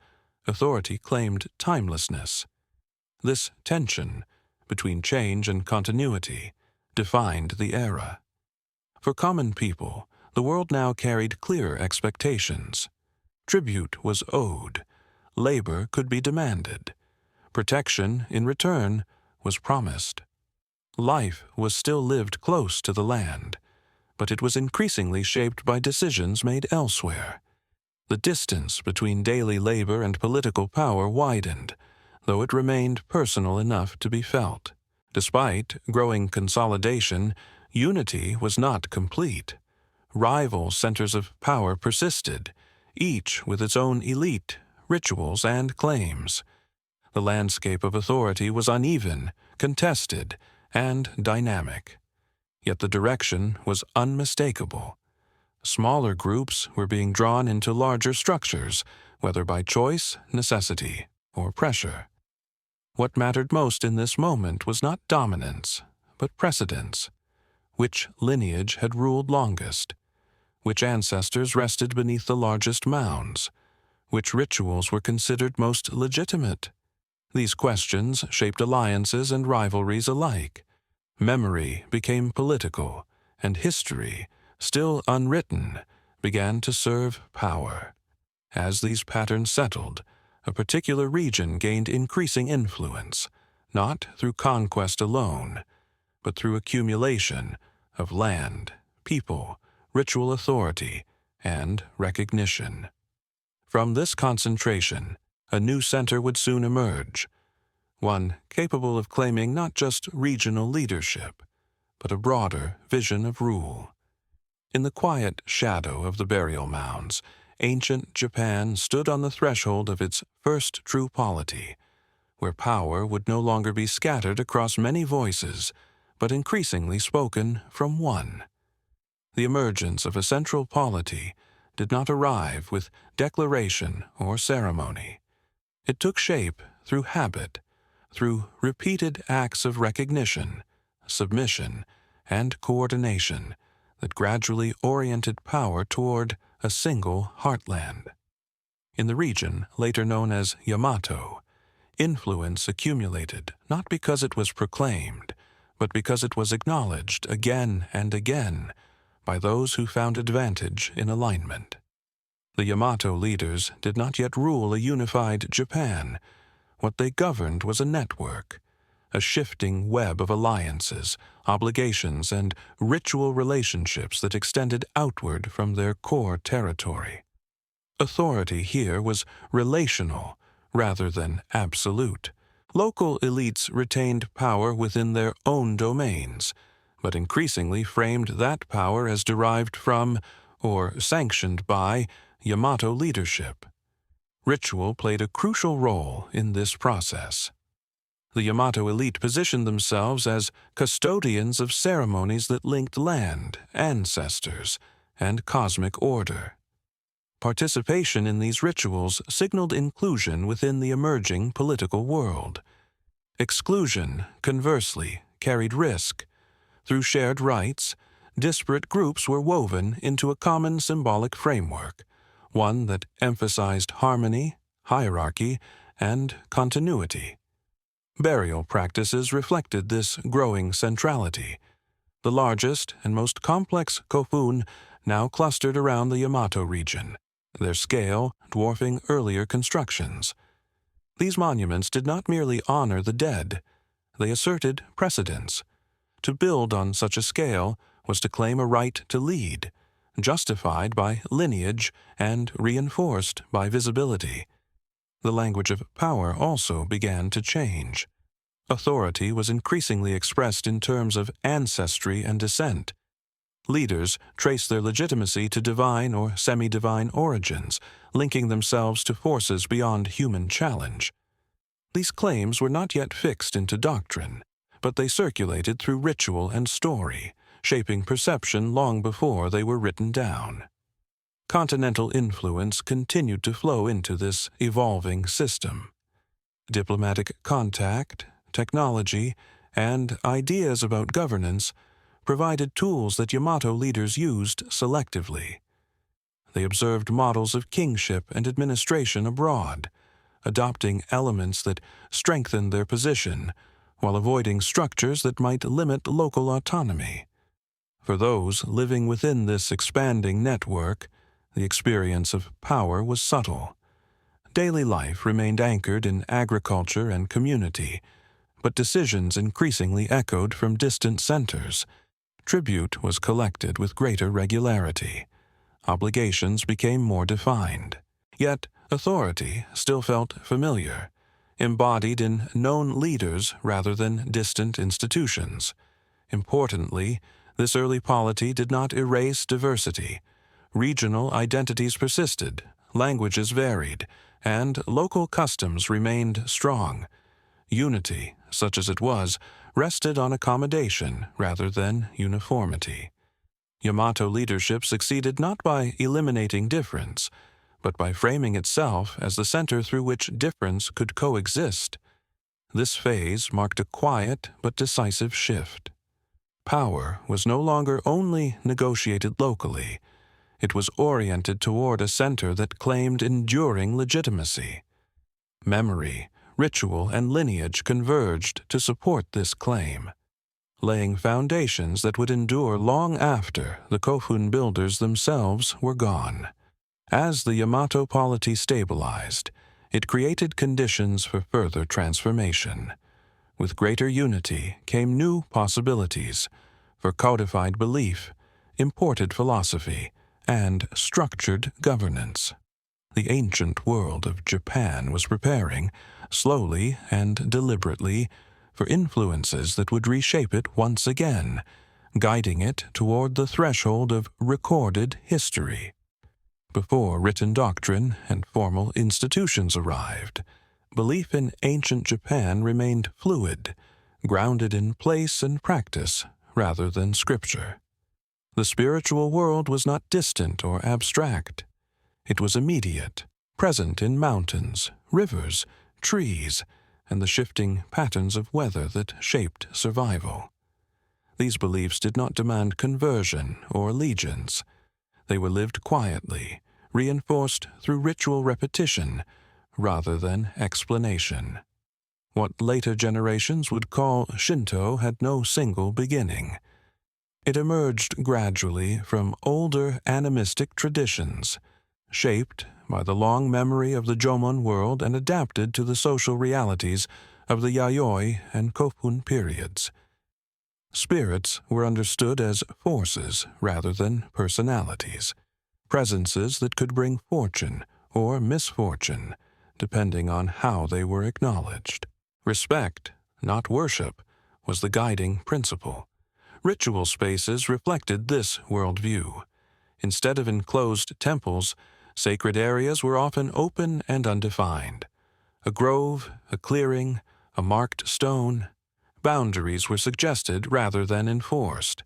authority claimed timelessness. This tension between change and continuity defined the era. For common people, the world now carried clear expectations. Tribute was owed, labor could be demanded, protection in return was promised. Life was still lived close to the land, but it was increasingly shaped by decisions made elsewhere. The distance between daily labor and political power widened, though it remained personal enough to be felt. Despite growing consolidation, unity was not complete. Rival centers of power persisted, each with its own elite, rituals, and claims. The landscape of authority was uneven, contested, and dynamic. Yet the direction was unmistakable. Smaller groups were being drawn into larger structures, whether by choice, necessity, or pressure. What mattered most in this moment was not dominance, but precedence. Which lineage had ruled longest? Which ancestors rested beneath the largest mounds? Which rituals were considered most legitimate? These questions shaped alliances and rivalries alike. Memory became political, and history, still unwritten, began to serve power. As these patterns settled, a particular region gained increasing influence, not through conquest alone, but through accumulation of land, people, ritual authority, and recognition. From this concentration, a new center would soon emerge, one capable of claiming not just regional leadership, but a broader vision of rule. In the quiet shadow of the burial mounds, ancient Japan stood on the threshold of its first true polity, where power would no longer be scattered across many voices, but increasingly spoken from one. The emergence of a central polity did not arrive with declaration or ceremony. It took shape through habit, through repeated acts of recognition, submission, and coordination that gradually oriented power toward a single heartland. In the region, later known as Yamato, influence accumulated not because it was proclaimed, but because it was acknowledged again and again by those who found advantage in alignment. The Yamato leaders did not yet rule a unified Japan. What they governed was a network, a shifting web of alliances, obligations, and ritual relationships that extended outward from their core territory. Authority here was relational rather than absolute. Local elites retained power within their own domains, but increasingly framed that power as derived from, or sanctioned by, Yamato leadership. Ritual played a crucial role in this process. The Yamato elite positioned themselves as custodians of ceremonies that linked land, ancestors, and cosmic order. Participation in these rituals signaled inclusion within the emerging political world. Exclusion, conversely, carried risk. Through shared rites, disparate groups were woven into a common symbolic framework, one that emphasized harmony, hierarchy, and continuity. Burial practices reflected this growing centrality. The largest and most complex Kofun now clustered around the Yamato region, their scale dwarfing earlier constructions. These monuments did not merely honor the dead, they asserted precedence. To build on such a scale was to claim a right to lead, justified by lineage and reinforced by visibility. The language of power also began to change. Authority was increasingly expressed in terms of ancestry and descent. Leaders traced their legitimacy to divine or semi-divine origins, linking themselves to forces beyond human challenge. These claims were not yet fixed into doctrine, but they circulated through ritual and story, shaping perception long before they were written down. Continental influence continued to flow into this evolving system. Diplomatic contact, technology, and ideas about governance provided tools that Yamato leaders used selectively. They observed models of kingship and administration abroad, adopting elements that strengthened their position while avoiding structures that might limit local autonomy. For those living within this expanding network, the experience of power was subtle. Daily life remained anchored in agriculture and community, but decisions increasingly echoed from distant centers. Tribute was collected with greater regularity. Obligations became more defined. Yet authority still felt familiar, embodied in known leaders rather than distant institutions. Importantly, this early polity did not erase diversity. Regional identities persisted, languages varied, and local customs remained strong. Unity, such as it was, rested on accommodation rather than uniformity. Yamato leadership succeeded not by eliminating difference, but by framing itself as the center through which difference could coexist. This phase marked a quiet but decisive shift. Power was no longer only negotiated locally. It was oriented toward a center that claimed enduring legitimacy. Memory, ritual, and lineage converged to support this claim, laying foundations that would endure long after the Kofun builders themselves were gone. As the Yamato polity stabilized, it created conditions for further transformation. With greater unity came new possibilities for codified belief, imported philosophy, and structured governance. The ancient world of Japan was preparing, slowly and deliberately, for influences that would reshape it once again, guiding it toward the threshold of recorded history. Before written doctrine and formal institutions arrived, belief in ancient Japan remained fluid, grounded in place and practice rather than scripture. The spiritual world was not distant or abstract. It was immediate, present in mountains, rivers, trees, and the shifting patterns of weather that shaped survival. These beliefs did not demand conversion or allegiance. They were lived quietly, reinforced through ritual repetition rather than explanation. What later generations would call Shinto had no single beginning. It emerged gradually from older animistic traditions, shaped by the long memory of the Jomon world and adapted to the social realities of the Yayoi and Kofun periods. Spirits were understood as forces rather than personalities, presences that could bring fortune or misfortune, depending on how they were acknowledged. Respect, not worship, was the guiding principle. Ritual spaces reflected this worldview. Instead of enclosed temples, sacred areas were often open and undefined. A grove, a clearing, a marked stone. Boundaries were suggested rather than enforced.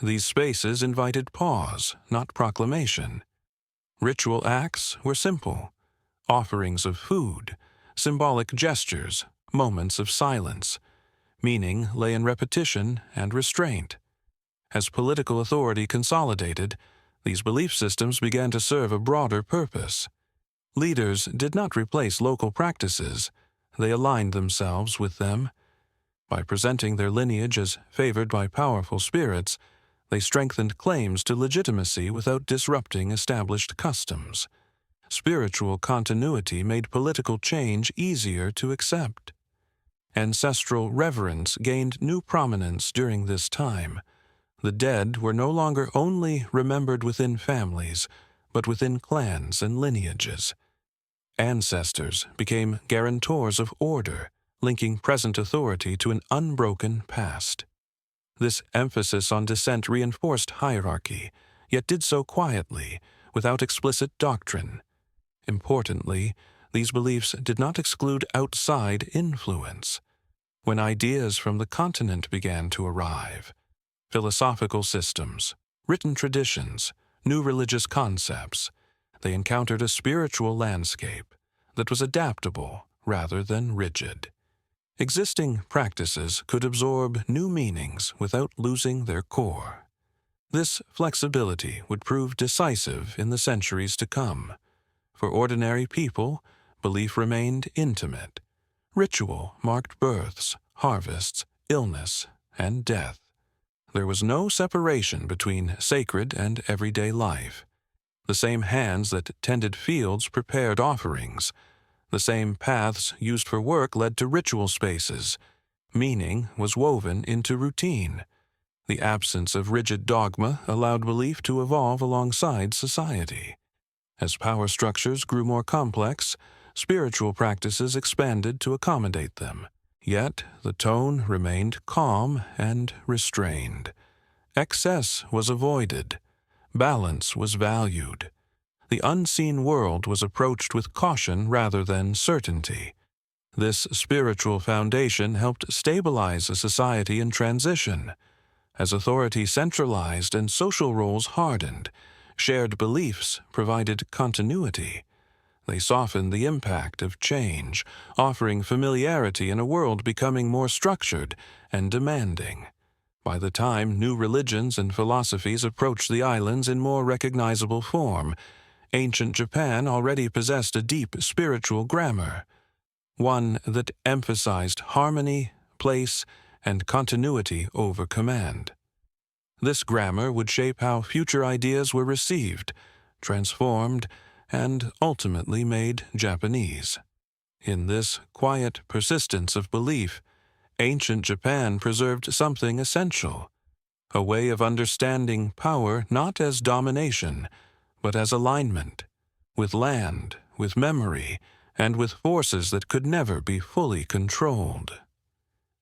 These spaces invited pause, not proclamation. Ritual acts were simple: offerings of food, symbolic gestures, moments of silence. Meaning lay in repetition and restraint. As political authority consolidated, these belief systems began to serve a broader purpose. Leaders did not replace local practices, they aligned themselves with them. By presenting their lineage as favored by powerful spirits, they strengthened claims to legitimacy without disrupting established customs. Spiritual continuity made political change easier to accept. Ancestral reverence gained new prominence during this time. The dead were no longer only remembered within families, but within clans and lineages. Ancestors became guarantors of order, linking present authority to an unbroken past. This emphasis on descent reinforced hierarchy, yet did so quietly, without explicit doctrine. Importantly, these beliefs did not exclude outside influence. When ideas from the continent began to arrive, philosophical systems, written traditions, new religious concepts, they encountered a spiritual landscape that was adaptable rather than rigid. Existing practices could absorb new meanings without losing their core. This flexibility would prove decisive in the centuries to come. For ordinary people, belief remained intimate. Ritual marked births, harvests, illness, and death. There was no separation between sacred and everyday life. The same hands that tended fields prepared offerings. The same paths used for work led to ritual spaces. Meaning was woven into routine. The absence of rigid dogma allowed belief to evolve alongside society. As power structures grew more complex, spiritual practices expanded to accommodate them. Yet the tone remained calm and restrained. Excess was avoided. Balance was valued. The unseen world was approached with caution rather than certainty. This spiritual foundation helped stabilize a society in transition. As authority centralized and social roles hardened, shared beliefs provided continuity. They softened the impact of change, offering familiarity in a world becoming more structured and demanding. By the time new religions and philosophies approached the islands in more recognizable form, ancient Japan already possessed a deep spiritual grammar, one that emphasized harmony, place, and continuity over command. This grammar would shape how future ideas were received, transformed, and ultimately made Japanese. In this quiet persistence of belief, ancient Japan preserved something essential, a way of understanding power not as domination, but as alignment, with land, with memory, and with forces that could never be fully controlled.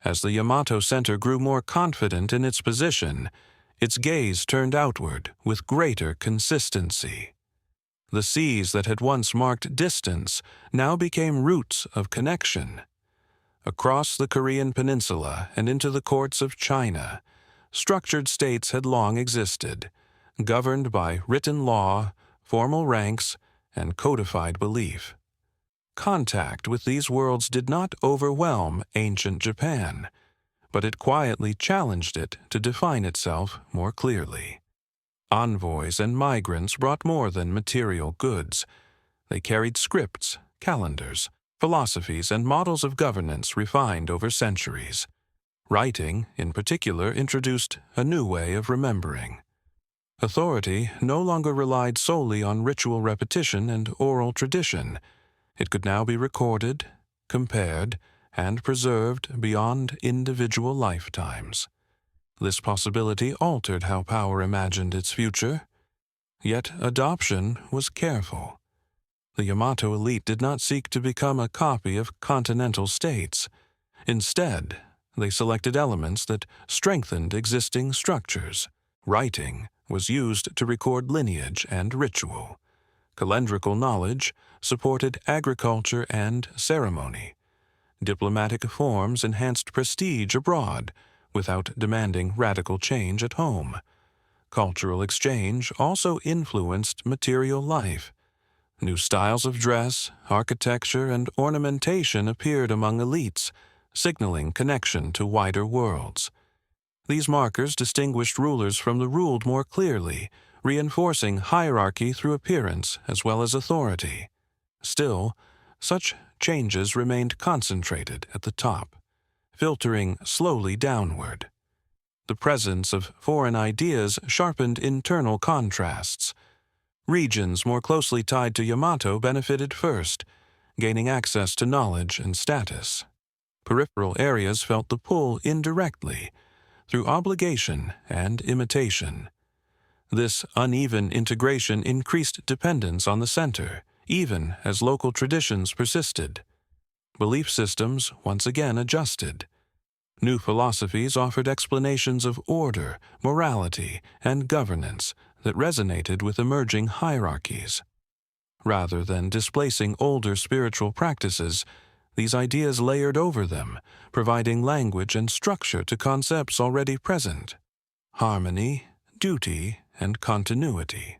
As the Yamato Center grew more confident in its position, its gaze turned outward with greater consistency. The seas that had once marked distance now became routes of connection. Across the Korean peninsula and into the courts of China, structured states had long existed, governed by written law, formal ranks, and codified belief. Contact with these worlds did not overwhelm ancient Japan, but it quietly challenged it to define itself more clearly. Envoys and migrants brought more than material goods. They carried scripts, calendars, philosophies, and models of governance refined over centuries. Writing, in particular, introduced a new way of remembering. Authority no longer relied solely on ritual repetition and oral tradition. It could now be recorded, compared, and preserved beyond individual lifetimes. This possibility altered how power imagined its future. Yet adoption was careful. The Yamato elite did not seek to become a copy of continental states. Instead, they selected elements that strengthened existing structures. Writing was used to record lineage and ritual. Calendrical knowledge supported agriculture and ceremony. Diplomatic forms enhanced prestige abroad without demanding radical change at home. Cultural exchange also influenced material life. New styles of dress, architecture, and ornamentation appeared among elites, signaling connection to wider worlds. These markers distinguished rulers from the ruled more clearly, reinforcing hierarchy through appearance as well as authority. Still, such changes remained concentrated at the top, filtering slowly downward. The presence of foreign ideas sharpened internal contrasts. Regions more closely tied to Yamato benefited first, gaining access to knowledge and status. Peripheral areas felt the pull indirectly, through obligation and imitation. This uneven integration increased dependence on the center, even as local traditions persisted. Belief systems once again adjusted. New philosophies offered explanations of order, morality, and governance that resonated with emerging hierarchies. Rather than displacing older spiritual practices, these ideas layered over them, providing language and structure to concepts already present: harmony, duty, and continuity.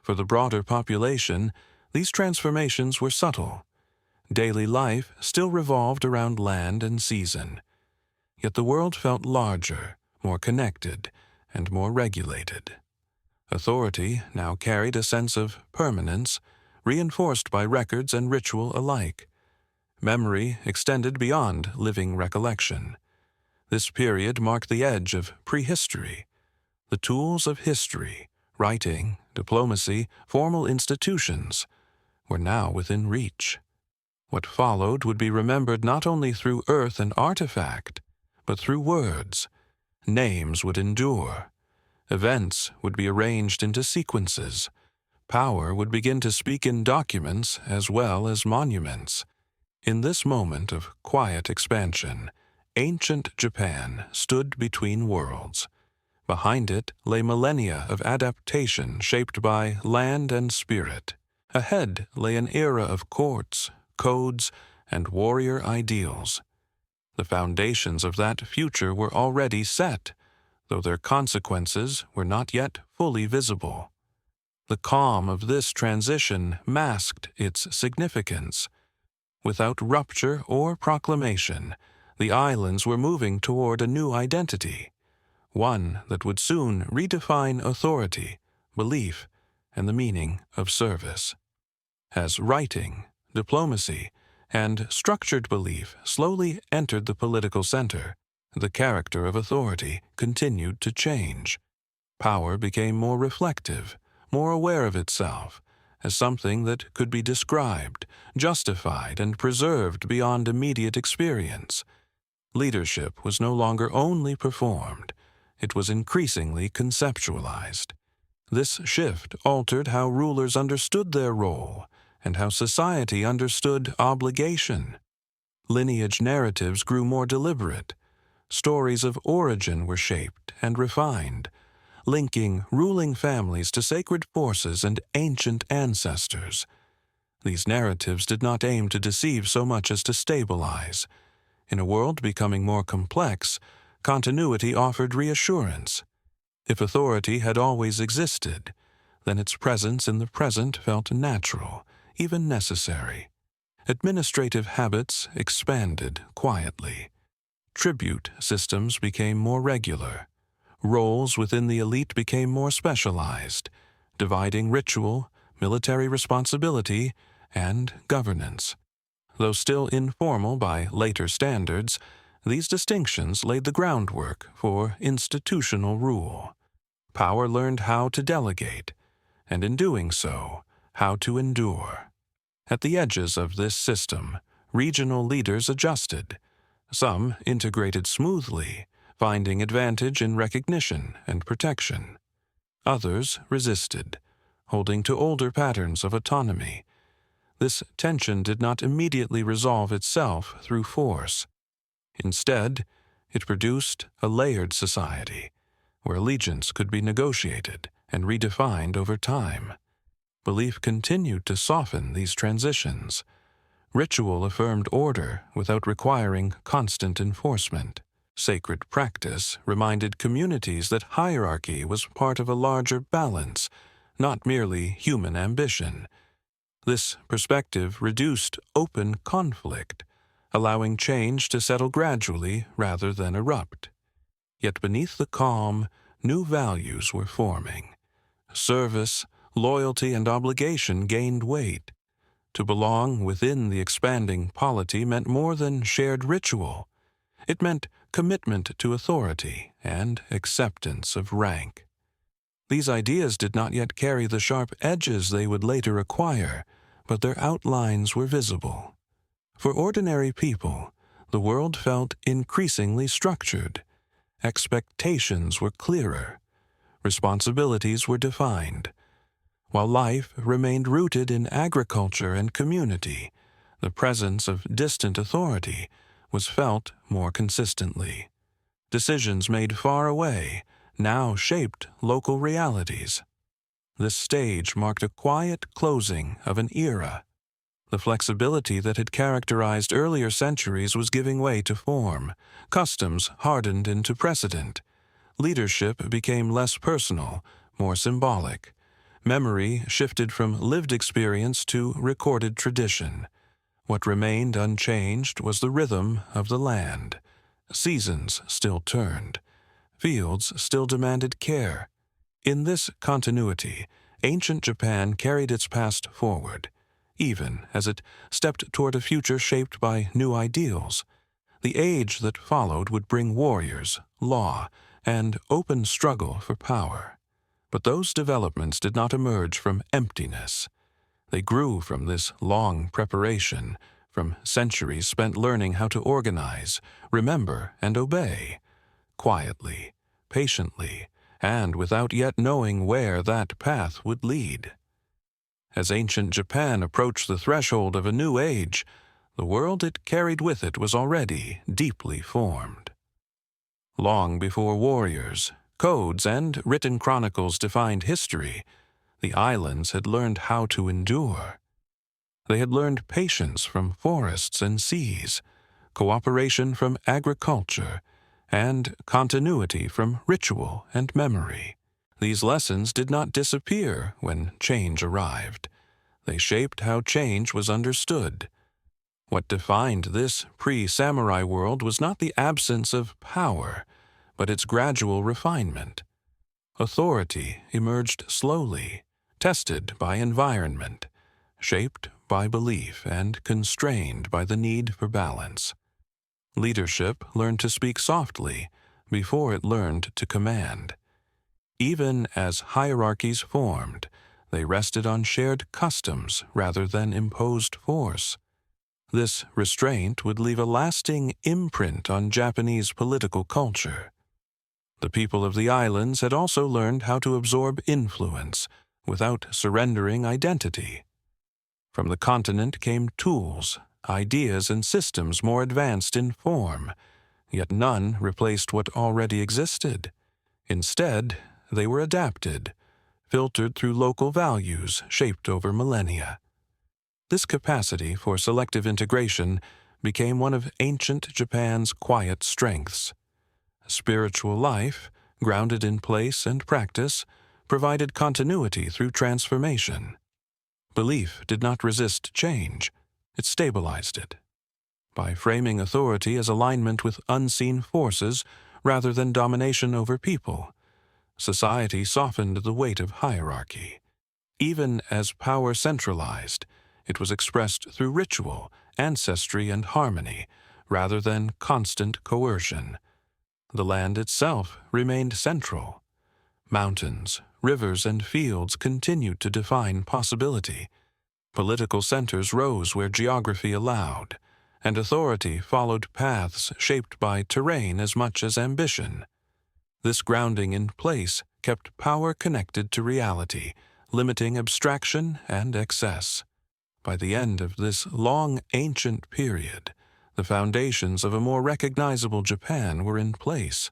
For the broader population, these transformations were subtle. Daily life still revolved around land and season. Yet the world felt larger, more connected, and more regulated. Authority now carried a sense of permanence, reinforced by records and ritual alike. Memory extended beyond living recollection. This period marked the edge of prehistory. The tools of history, writing, diplomacy, formal institutions, were now within reach. What followed would be remembered not only through earth and artifact, but through words. Names would endure. Events would be arranged into sequences. Power would begin to speak in documents as well as monuments. In this moment of quiet expansion, ancient Japan stood between worlds. Behind it lay millennia of adaptation shaped by land and spirit. Ahead lay an era of courts, codes, and warrior ideals. The foundations of that future were already set, though their consequences were not yet fully visible. The calm of this transition masked its significance. Without rupture or proclamation, the islands were moving toward a new identity, one that would soon redefine authority, belief, and the meaning of service. As writing, diplomacy, and structured belief slowly entered the political center, the character of authority continued to change. Power became more reflective, more aware of itself, as something that could be described, justified, and preserved beyond immediate experience. Leadership was no longer only performed, it was increasingly conceptualized. This shift altered how rulers understood their role and how society understood obligation. Lineage narratives grew more deliberate. Stories of origin were shaped and refined, linking ruling families to sacred forces and ancient ancestors. These narratives did not aim to deceive so much as to stabilize. In a world becoming more complex, continuity offered reassurance. If authority had always existed, then its presence in the present felt natural, even necessary. Administrative habits expanded quietly. Tribute systems became more regular. Roles within the elite became more specialized, dividing ritual, military responsibility, and governance. Though still informal by later standards, these distinctions laid the groundwork for institutional rule. Power learned how to delegate, and in doing so, how to endure. At the edges of this system, regional leaders adjusted. Some integrated smoothly, finding advantage in recognition and protection. Others resisted, holding to older patterns of autonomy. This tension did not immediately resolve itself through force. Instead, it produced a layered society, where allegiance could be negotiated and redefined over time. Belief continued to soften these transitions. Ritual affirmed order without requiring constant enforcement. Sacred practice reminded communities that hierarchy was part of a larger balance, not merely human ambition. This perspective reduced open conflict, allowing change to settle gradually rather than erupt. Yet beneath the calm, new values were forming. Service, loyalty, and obligation gained weight. To belong within the expanding polity meant more than shared ritual. It meant commitment to authority and acceptance of rank. These ideas did not yet carry the sharp edges they would later acquire, but their outlines were visible. For ordinary people, the world felt increasingly structured. Expectations were clearer. Responsibilities were defined. While life remained rooted in agriculture and community, the presence of distant authority was felt more consistently. Decisions made far away now shaped local realities. This stage marked a quiet closing of an era. The flexibility that had characterized earlier centuries was giving way to form. Customs hardened into precedent. Leadership became less personal, more symbolic. Memory shifted from lived experience to recorded tradition. What remained unchanged was the rhythm of the land. Seasons still turned. Fields still demanded care. In this continuity, ancient Japan carried its past forward, even as it stepped toward a future shaped by new ideals. The age that followed would bring warriors, law, and open struggle for power. But those developments did not emerge from emptiness. They grew from this long preparation, from centuries spent learning how to organize, remember, and obey, quietly, patiently, and without yet knowing where that path would lead. As ancient Japan approached the threshold of a new age, the world it carried with it was already deeply formed. Long before warriors, codes, and written chronicles defined history, the islands had learned how to endure. They had learned patience from forests and seas, cooperation from agriculture, and continuity from ritual and memory. These lessons did not disappear when change arrived. They shaped how change was understood. What defined this pre-samurai world was not the absence of power, but its gradual refinement. Authority emerged slowly, tested by environment, shaped by belief, and constrained by the need for balance. Leadership learned to speak softly before it learned to command. Even as hierarchies formed, they rested on shared customs rather than imposed force. This restraint would leave a lasting imprint on Japanese political culture. The people of the islands had also learned how to absorb influence without surrendering identity. From the continent came tools, ideas, and systems more advanced in form, yet none replaced what already existed. Instead, they were adapted, filtered through local values shaped over millennia. This capacity for selective integration became one of ancient Japan's quiet strengths. Spiritual life, grounded in place and practice, provided continuity through transformation. Belief did not resist change, it stabilized it. By framing authority as alignment with unseen forces rather than domination over people, society softened the weight of hierarchy. Even as power centralized, it was expressed through ritual, ancestry, and harmony, rather than constant coercion. The land itself remained central. Mountains, rivers, and fields continued to define possibility. Political centers rose where geography allowed, and authority followed paths shaped by terrain as much as ambition. This grounding in place kept power connected to reality, limiting abstraction and excess. By the end of this long ancient period, the foundations of a more recognizable Japan were in place.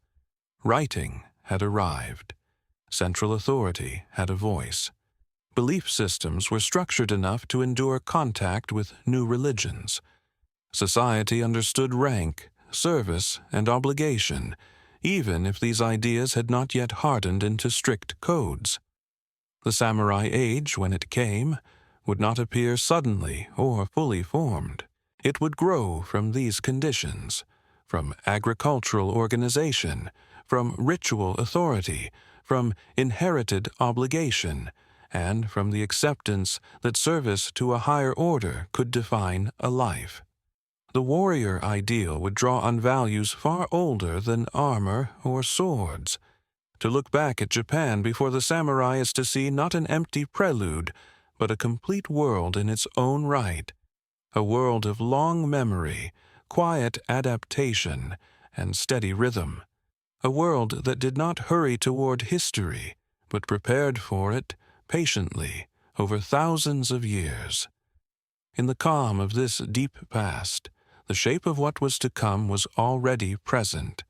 Writing had arrived. Central authority had a voice. Belief systems were structured enough to endure contact with new religions. Society understood rank, service, and obligation, even if these ideas had not yet hardened into strict codes. The samurai age, when it came, would not appear suddenly or fully formed. It would grow from these conditions, from agricultural organization, from ritual authority, from inherited obligation, and from the acceptance that service to a higher order could define a life. The warrior ideal would draw on values far older than armor or swords. To look back at Japan before the samurai is to see not an empty prelude, but a complete world in its own right, a world of long memory, quiet adaptation, and steady rhythm, a world that did not hurry toward history, but prepared for it patiently over thousands of years. In the calm of this deep past, the shape of what was to come was already present,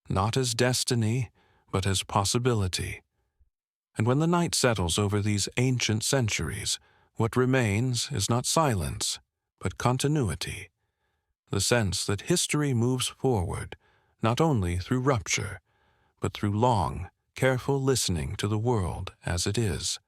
not as destiny, but as possibility. And when the night settles over these ancient centuries, what remains is not silence, but continuity, the sense that history moves forward, not only through rupture, but through long, careful listening to the world as it is.